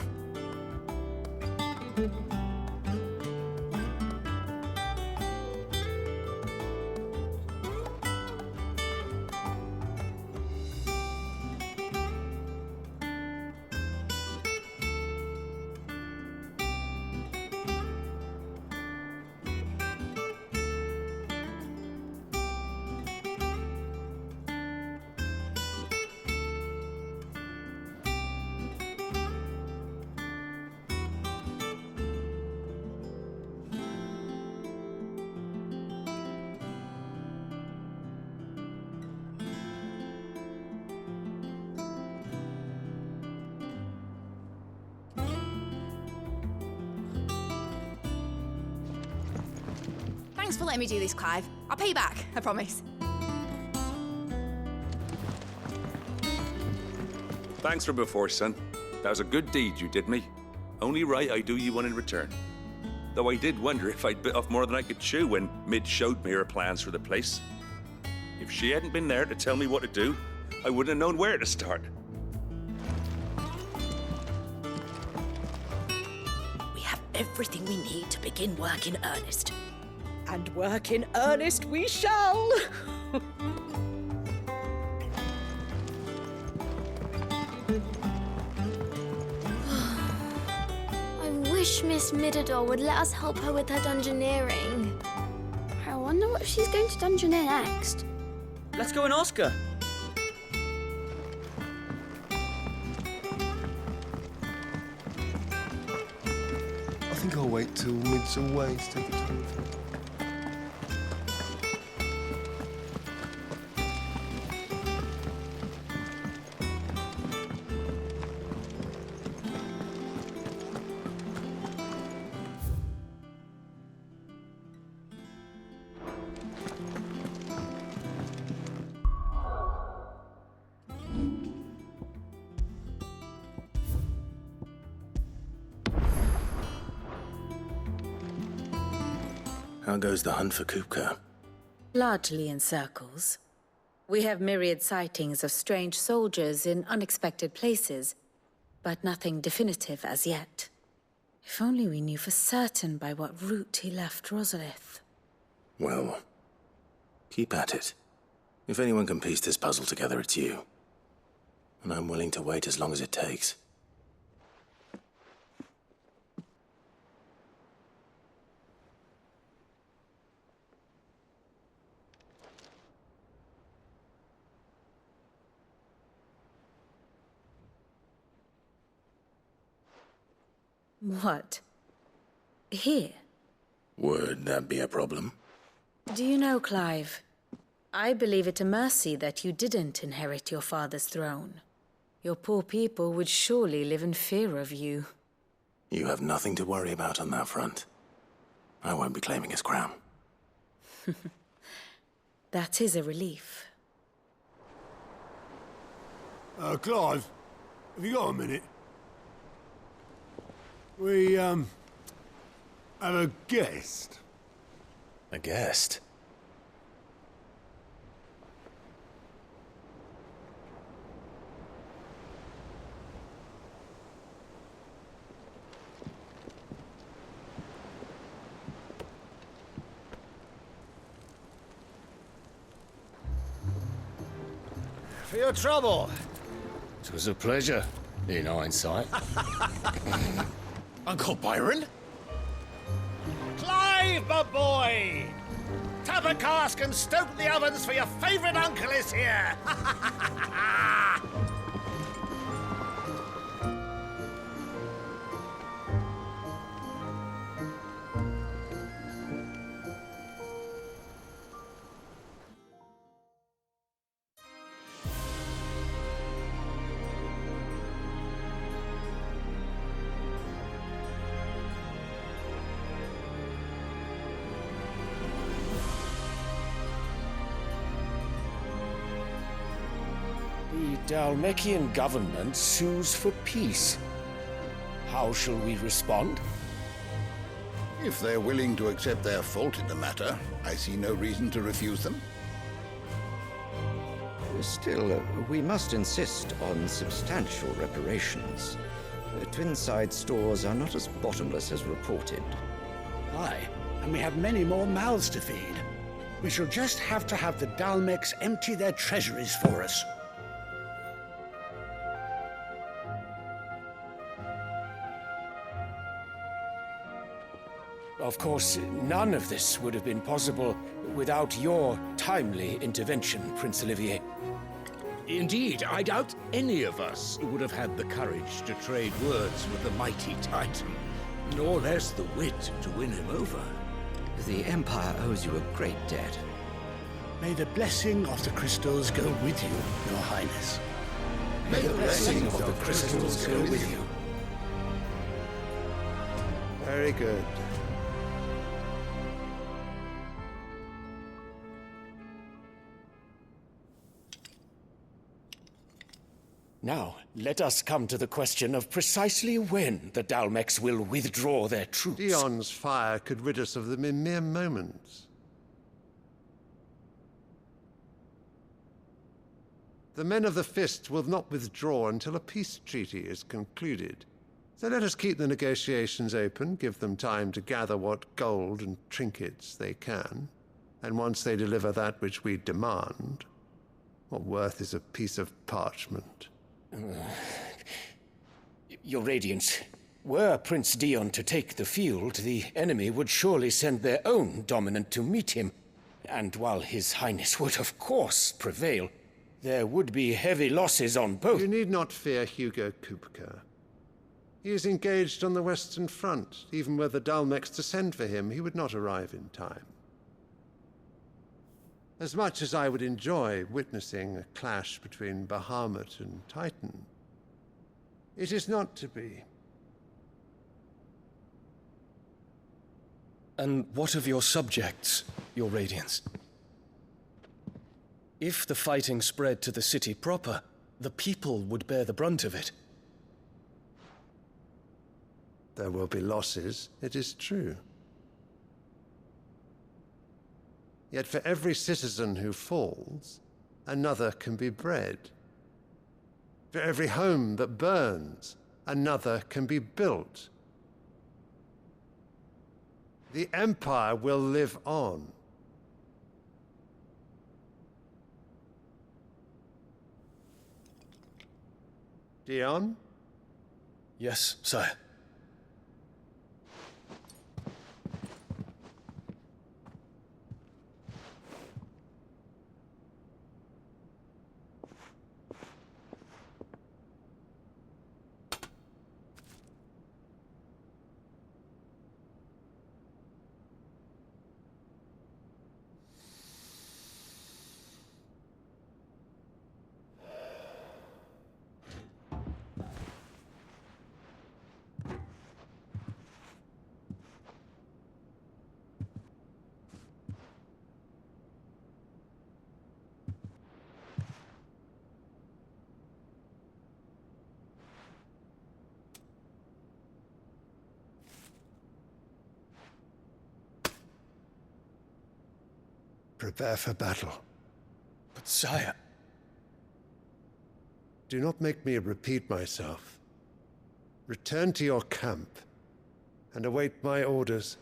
Thanks for letting me do this, Clive. I'll pay you back, I promise.
Thanks for before, son. That was a good deed you did me. Only right I do you one in return. Though I did wonder if I'd bit off more than I could chew when Mid showed me her plans for the place. If she hadn't been there to tell me what to do, I wouldn't have known where to start.
We have everything we need to begin work in earnest. And work in earnest we shall!
I wish Miss Midador would let us help her with her dungeoneering. I wonder what she's going to dungeoneer next.
Let's go and ask her.
think I'll wait till mid's away to take a time.
How goes the hunt for Kupka?
Largely in circles. We have myriad sightings of strange soldiers in unexpected places, but nothing definitive as yet. If only we knew for certain by what route he left Rosalith.
Well, keep at it. If anyone can piece this puzzle together, it's you. And I'm willing to wait as long as it takes.
What? Here?
Would that be a problem?
Do you know, Clive? I believe it a mercy that you didn't inherit your father's throne. Your poor people would surely live in fear of you.
You have nothing to worry about on that front. I won't be claiming his crown.
That is a relief.
Clive, have you got a minute? We, have a guest.
A guest?
For your trouble.
It was a pleasure, in hindsight.
Uncle Byron? Clive, my boy! Tap a cask and stoke the ovens, for your favourite uncle is here!
The Dalmekian government sues for peace. How shall we respond?
If they're willing to accept their fault in the matter, I see no reason to refuse them.
Still, we must insist on substantial reparations. Twinside stores are not as bottomless as reported.
Aye, and we have many more mouths to feed. We shall just have to have the Dalmecs empty their treasuries for us.
Of course, none of this would have been possible without your timely intervention, Prince Olivier.
Indeed, I doubt any of us would have had the courage to trade words with the mighty Titan, nor less the wit to win him over.
The Empire owes you a great debt.
May the blessing of the crystals go with you, Your Highness.
May the blessing of the crystals go with you.
Very good.
Now, let us come to the question of precisely when the Dalmecs will withdraw their troops.
Dion's fire could rid us of them in mere moments. The men of the Fist will not withdraw until a peace treaty is concluded. So let us keep the negotiations open, give them time to gather what gold and trinkets they can, and once they deliver that which we demand, what worth is a piece of parchment?
Your Radiance, were Prince Dion to take the field, the enemy would surely send their own dominant to meet him. And while His Highness would of course prevail, there would be heavy losses on both.
You need not fear Hugo Kupka. He is engaged on the Western Front. Even were the Dalmex to send for him, he would not arrive in time. As much as I would enjoy witnessing a clash between Bahamut and Titan, it is not to be.
And what of your subjects, Your Radiance? If the fighting spread to the city proper, the people would bear the brunt of it.
There will be losses, it is true. Yet for every citizen who falls, another can be bred. For every home that burns, another can be built. The Empire will live on. Dion?
Yes, sire.
Prepare for battle.
But sire...
Do not make me repeat myself. Return to your camp and await my orders.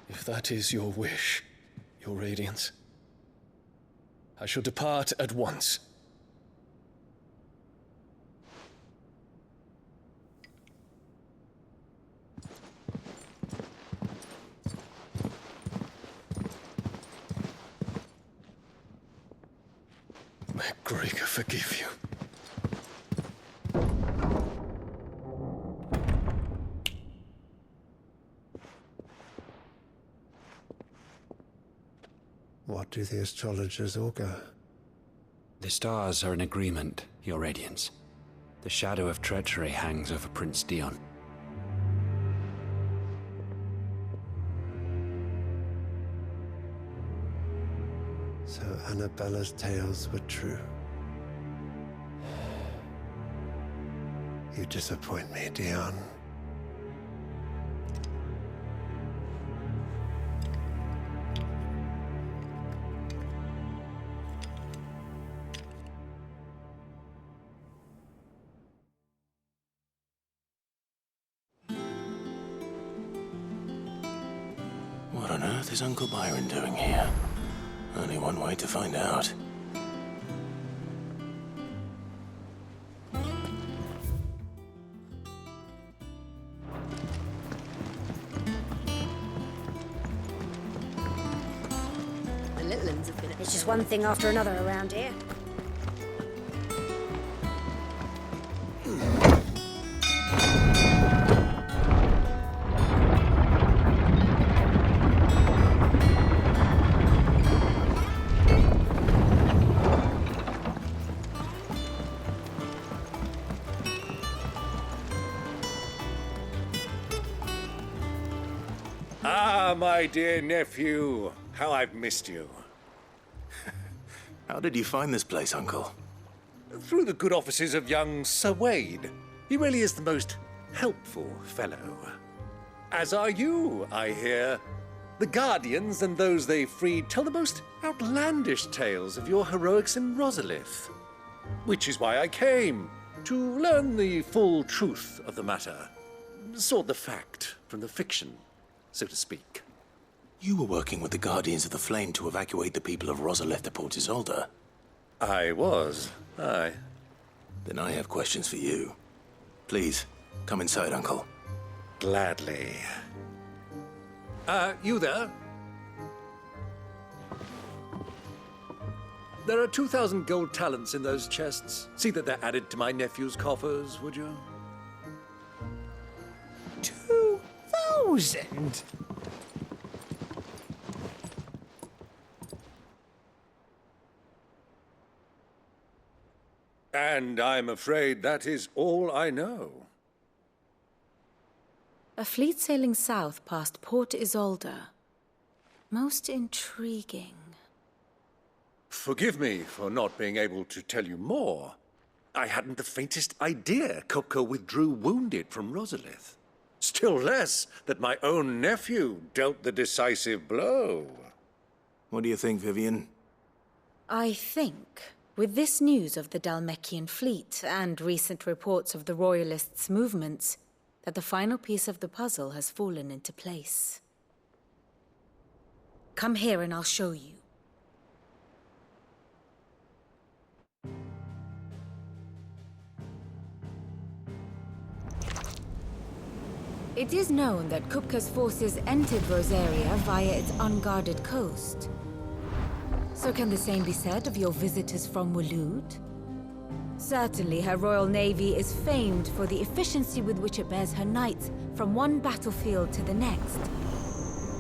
If that is your wish, Your Radiance, I shall depart at once. May Gregor forgive you.
What do the astrologers augur?
The stars are in agreement, Your Radiance. The shadow of treachery hangs over Prince Dion.
So Annabella's tales were true. You disappoint me, Dion.
What on earth is Uncle Byron doing here? Only one way to find out.
The little ones have been... It's just one thing after another around here.
Ah, my dear nephew, how I've missed you.
How did you find this place, Uncle?
Through the good offices of young Sir Wade. He really is the most helpful fellow. As are you, I hear. The Guardians and those they freed tell the most outlandish tales of your heroics in Rosalith. Which is why I came, to learn the full truth of the matter. Sort the fact from the fiction, so to speak.
You were working with the Guardians of the Flame to evacuate the people of Rosalith to Port Isolde.
I was, aye.
Then I have questions for you. Please, come inside, Uncle.
Gladly. You there? There are 2,000 gold talents in those chests. See that they're added to my nephew's coffers, would you?
2,000?
And I'm afraid that is all I know.
A fleet sailing south past Port Isolde. Most intriguing.
Forgive me for not being able to tell you more. I hadn't the faintest idea Kupka withdrew wounded from Rosalith. Still less that my own nephew dealt the decisive blow.
What do you think, Vivian?
I think, with this news of the Dalmekian fleet and recent reports of the Royalists' movements, that the final piece of the puzzle has fallen into place. Come here and I'll show you. It is known that Kupka's forces entered Rosaria via its unguarded coast. So can the same be said of your visitors from Waloed? Certainly, her Royal Navy is famed for the efficiency with which it bears her knights from one battlefield to the next.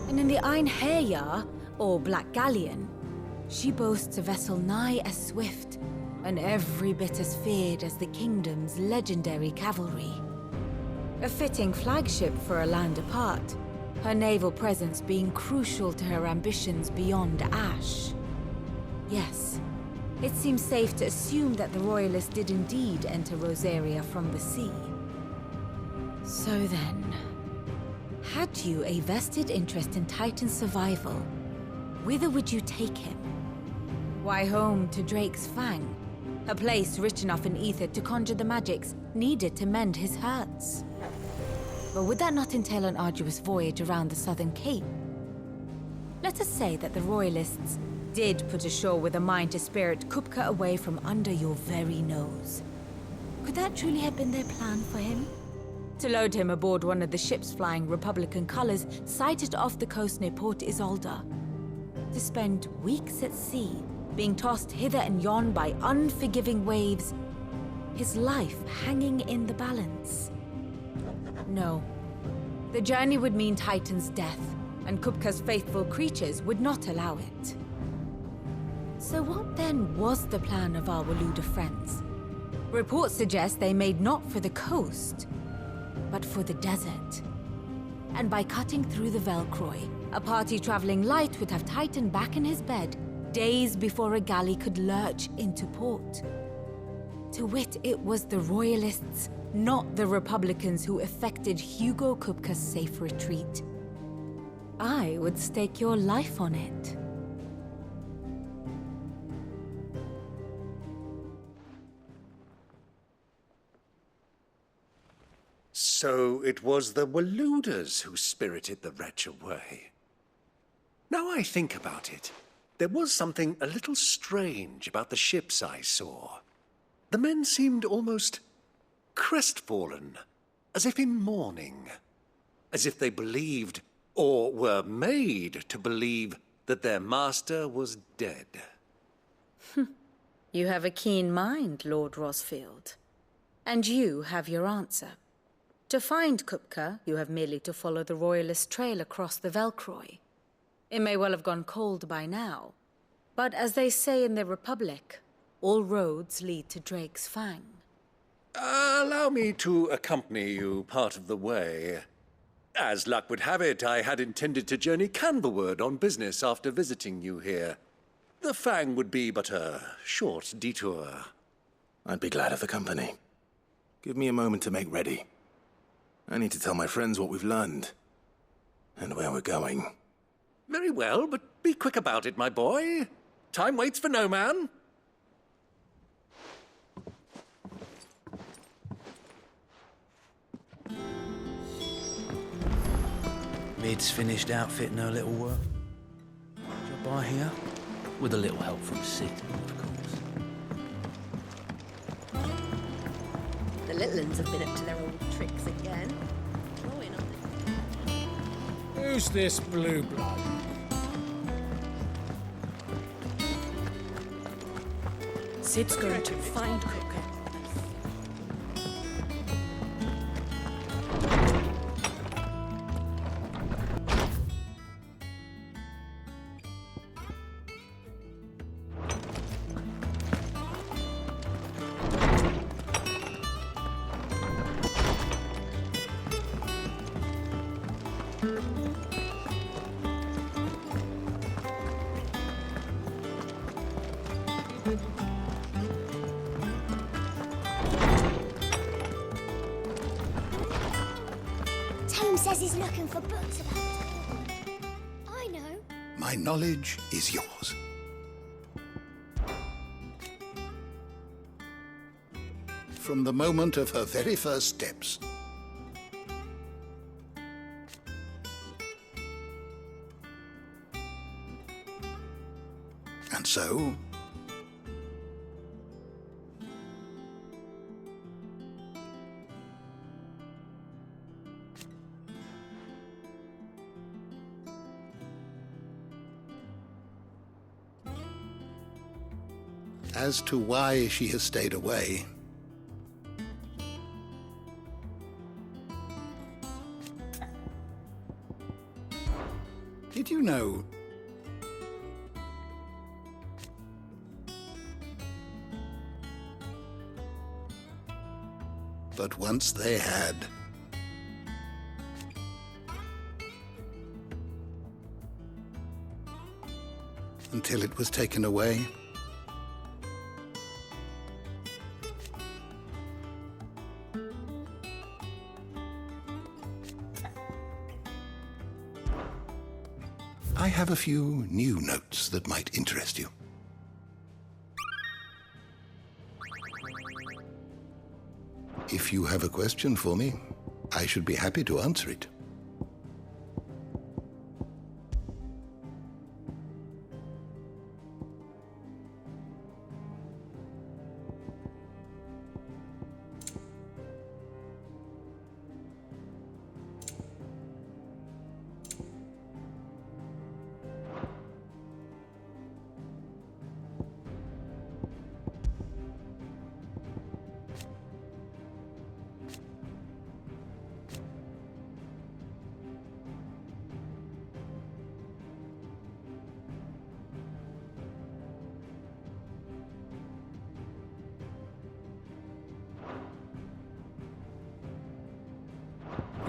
And in the Einherjar, or Black Galleon, she boasts a vessel nigh as swift and every bit as feared as the kingdom's legendary cavalry. A fitting flagship for a land apart, her naval presence being crucial to her ambitions beyond Ash. Yes, it seems safe to assume that the Royalists did indeed enter Rosaria from the sea. So then, had you a vested interest in Titan's survival, whither would you take him? Why, home to Drake's Fang, a place rich enough in ether to conjure the magics needed to mend his hurts. But would that not entail an arduous voyage around the southern cape? Let us say that the Royalists did put ashore with a mind to spirit Kupka away from under your very nose. Could that truly have been their plan for him? To load him aboard one of the ships flying Republican colors sighted off the coast near Port Isolde. To spend weeks at sea, being tossed hither and yon by unforgiving waves, his life hanging in the balance. No. The journey would mean Titan's death, and Kupka's faithful creatures would not allow it. So what then was the plan of our Waluda friends? Reports suggest they made not for the coast, but for the desert. And by cutting through the Velcroy, a party traveling light would have Titan back in his bed days before a galley could lurch into port. To wit, it was the Royalists, not the Republicans, who effected Hugo Kupka's safe retreat. I would stake your life on it.
So it was the Waludas who spirited the wretch away. Now I think about it, there was something a little strange about the ships I saw. The men seemed almost crestfallen, as if in mourning, as if they believed, or were made to believe, that their master was dead.
You have a keen mind, Lord Rosfield. And you have your answer. To find Kupka, you have merely to follow the Royalist trail across the Velcroy. It may well have gone cold by now, but as they say in the Republic, all roads lead to Drake's Fang.
Allow me to accompany you part of the way. As luck would have it, I had intended to journey Canberward on business after visiting you here. The Fang would be but a short detour.
I'd be glad of the company. Give me a moment to make ready. I need to tell my friends what we've learned, and where we're going.
Very well, but be quick about it, my boy. Time waits for no man.
Mid's finished outfitting her little work. Job by here, with a little help from Sid, of course.
The little uns have been up to their old tricks again.
Who's this blue blood?
Sid's going to find Cooker.
Tome says he's looking for books about it. I know.
My knowledge is yours. From the moment of her very first steps. And so, as to why she has stayed away, did you know but once they had until it was taken away? I have a few new notes that might interest you. If you have a question for me, I should be happy to answer it.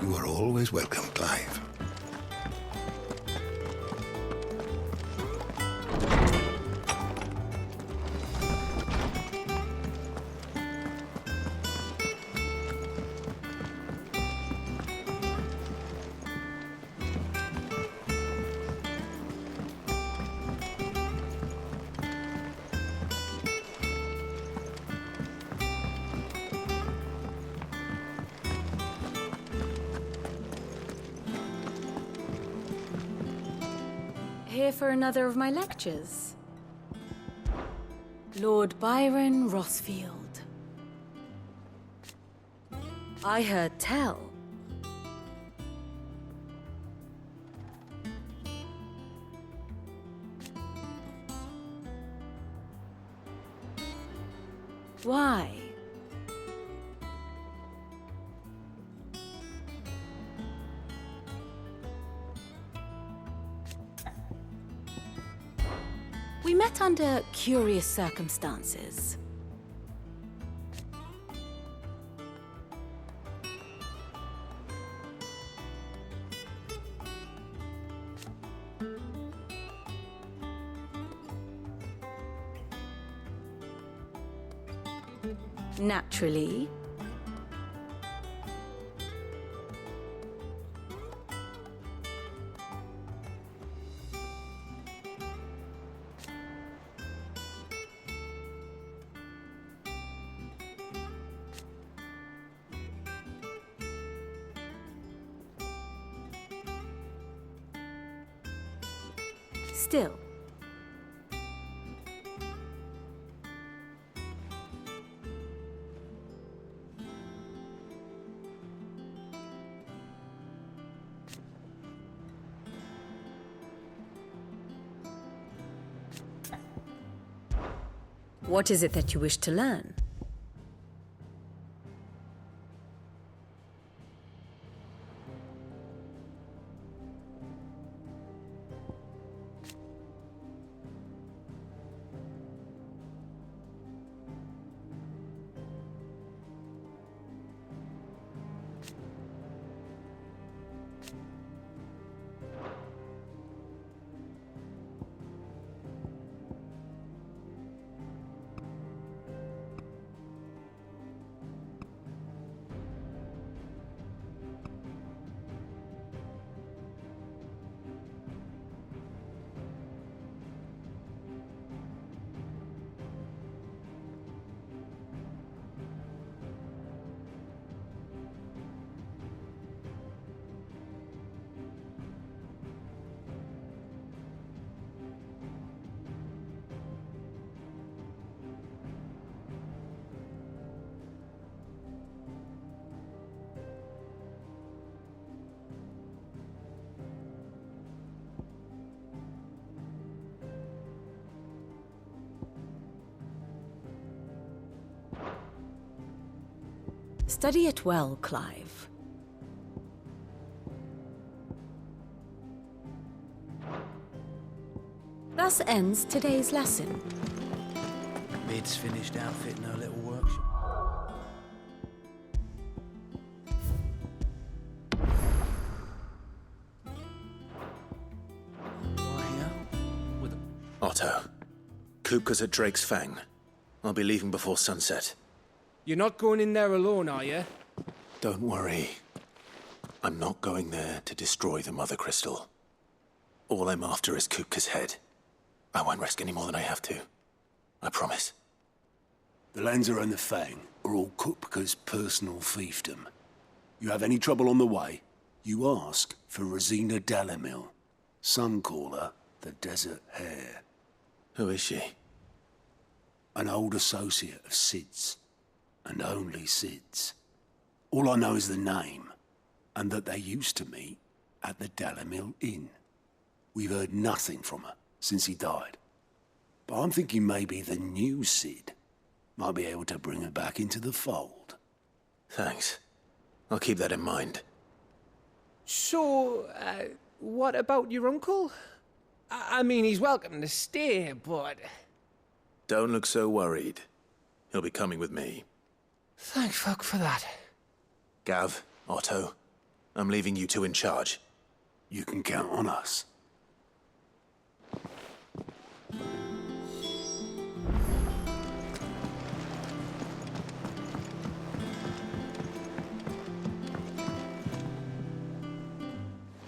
You are always welcome, Clive.
Here for another of my lectures. Lord Byron Rossfield. I heard tell. Why? We met under curious circumstances. Naturally. Still. What is it that you wish to learn? Study it well, Clive. Thus ends today's lesson.
Mid's finished outfitting her little workshop.
Otto, Kupka's at Drake's Fang. I'll be leaving before sunset.
You're not going in there alone, are you?
Don't worry. I'm not going there to destroy the Mother Crystal. All I'm after is Kupka's head. I won't risk any more than I have to. I promise.
The Lancer and the Fang are all Kupka's personal fiefdom. You have any trouble on the way, you ask for Rosina Dalamil. Some call her the Desert Hare.
Who is she?
An old associate of Sid's. And only Sid's. All I know is the name, and that they used to meet at the Dalamil Inn. We've heard nothing from her since he died. But I'm thinking maybe the new Sid might be able to bring her back into the fold.
Thanks. I'll keep that in mind.
So, what about your uncle? I mean, he's welcome to stay, but...
Don't look so worried. He'll be coming with me.
Thank fuck for that.
Gav, Otto, I'm leaving you two in charge.
You can count on us.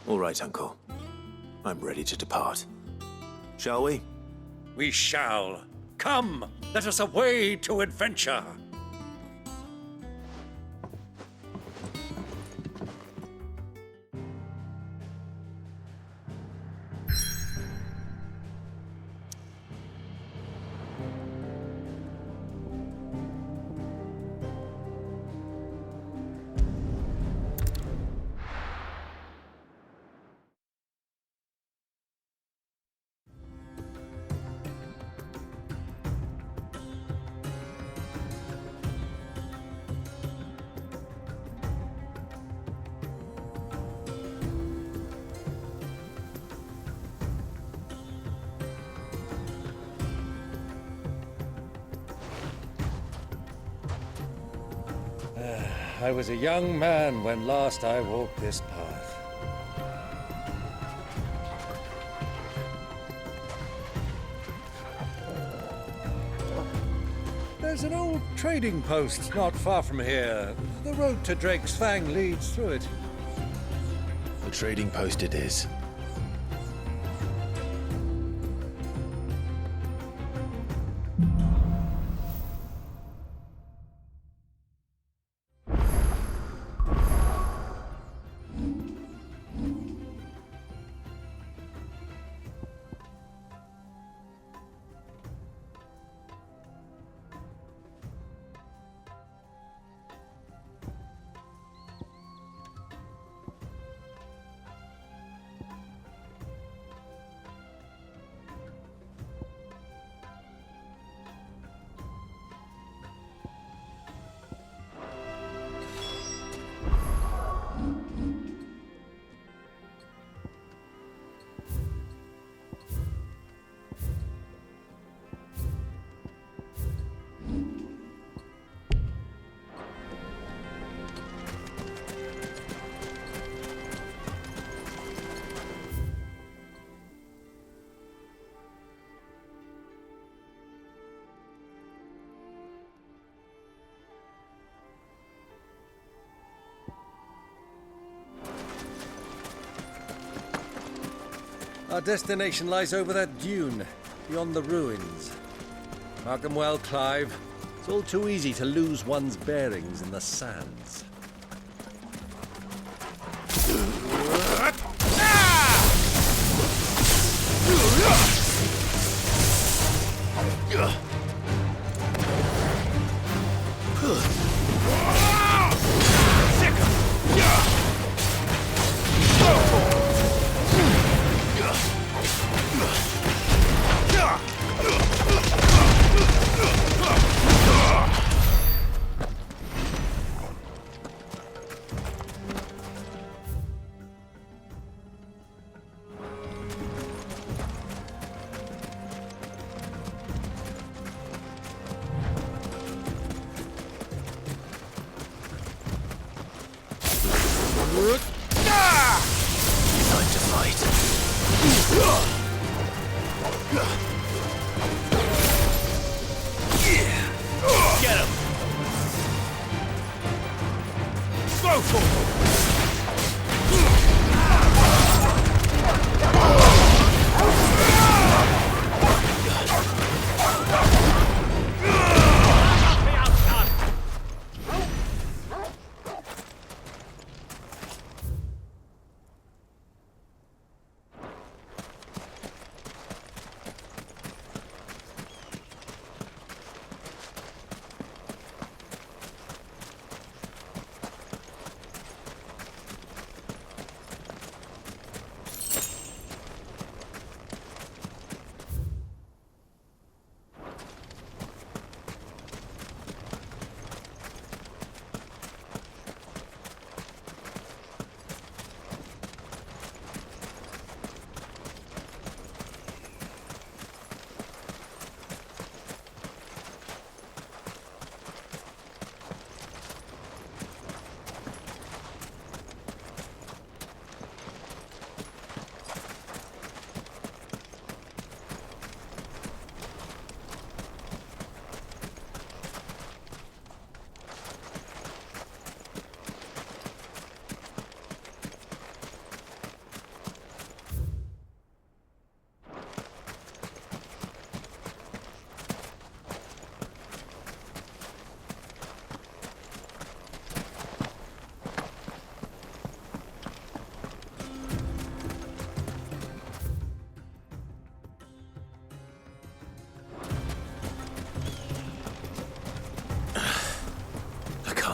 All right, Uncle. I'm ready to depart. Shall we?
We shall. Come, let us away to adventure. I was a young man when last I walked this path. There's an old trading post not far from here. The road to Drake's Fang leads through it.
The trading post it is.
Our destination lies over that dune, beyond the ruins. Mark them well, Clive. It's all too easy to lose one's bearings in the sands.
Time to fight. Get him! Go for it!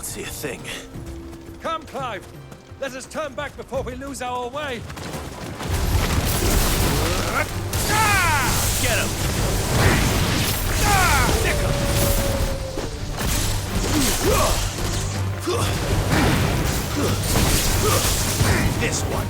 See a thing.
Come, Clive! Let us turn back before we lose our way!
Get him! This one.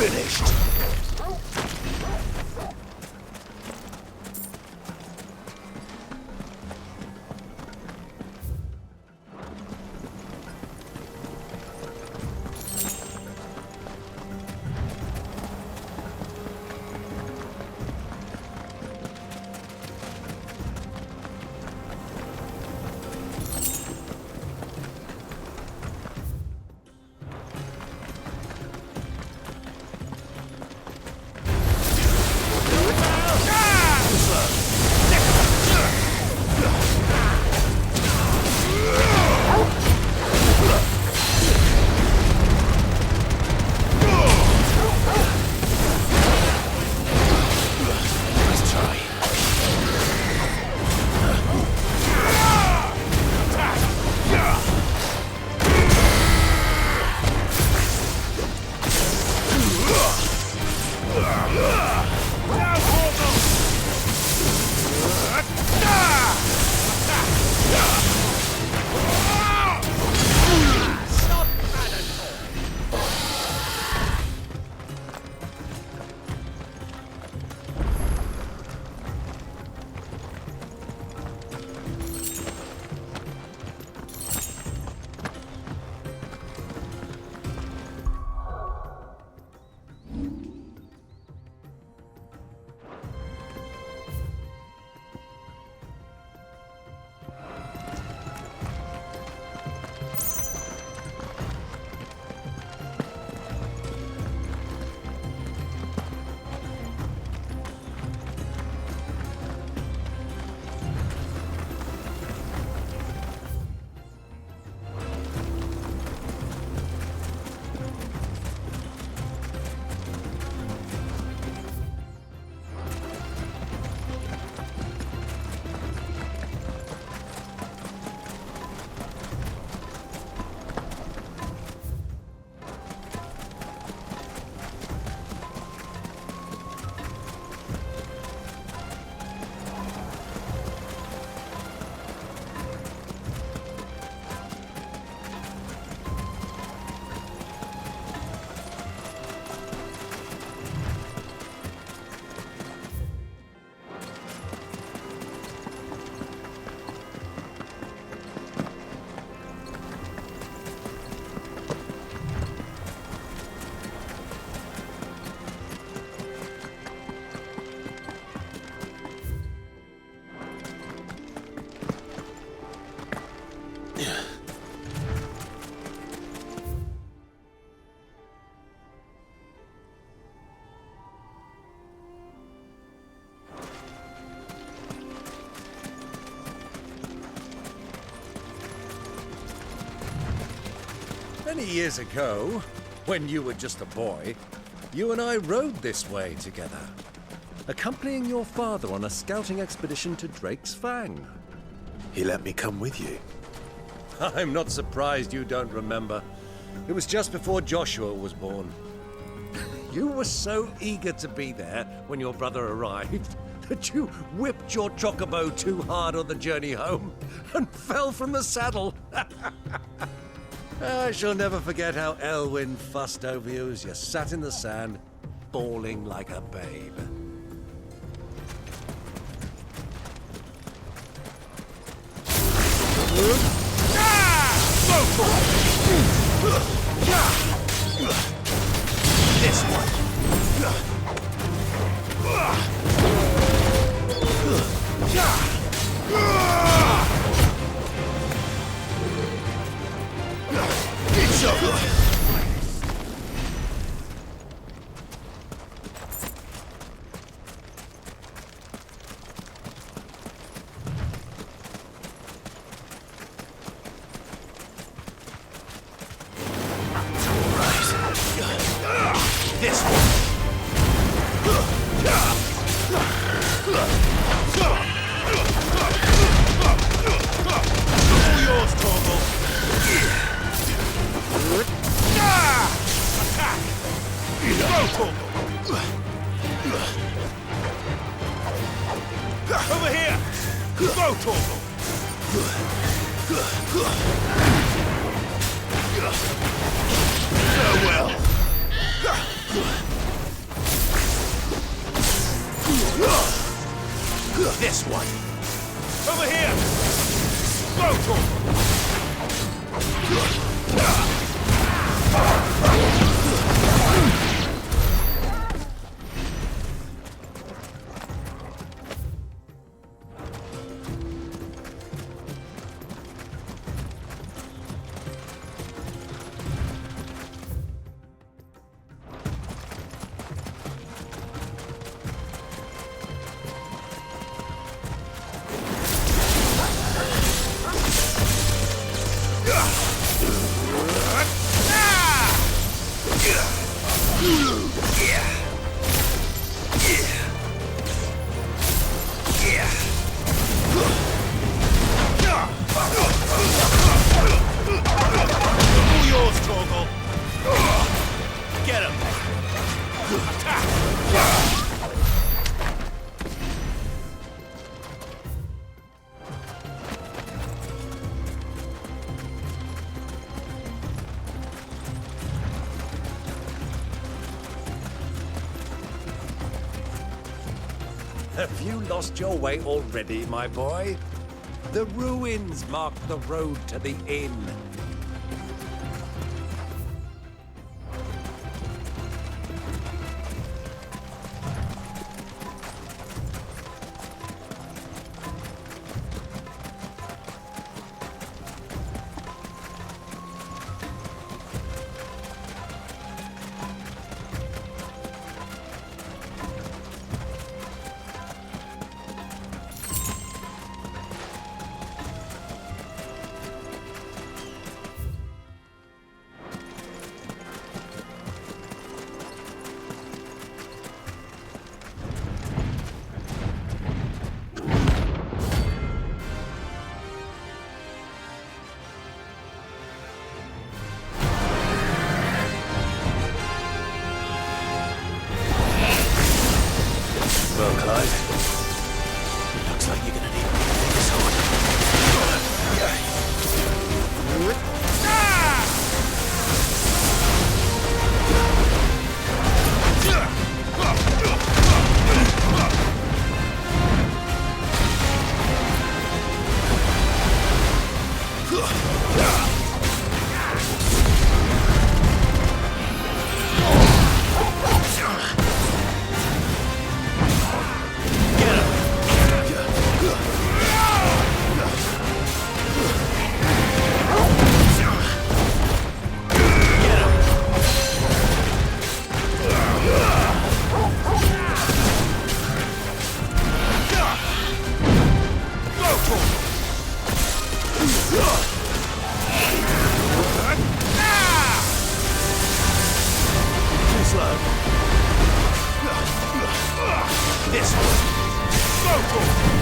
finished.
Many years ago, when you were just a boy, you and I rode this way together, accompanying your father on a scouting expedition to Drake's Fang.
He let me come with you.
I'm not surprised you don't remember. It was just before Joshua was born. You were so eager to be there when your brother arrived that you whipped your chocobo too hard on the journey home and fell from the saddle. I shall never forget how Elwyn fussed over you as you sat in the sand, bawling like a babe.
This one. It's over. This one. All yours, Torgal. Attack! Go, Torgal. Over here. Go, Torgal. Farewell.
This one.
Over here! Go, Torgal!
Have you lost your way already, my boy? The ruins mark the road to the inn.
Well, Clive, it looks like you're gonna need me to take this sword. This one. Go,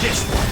This one!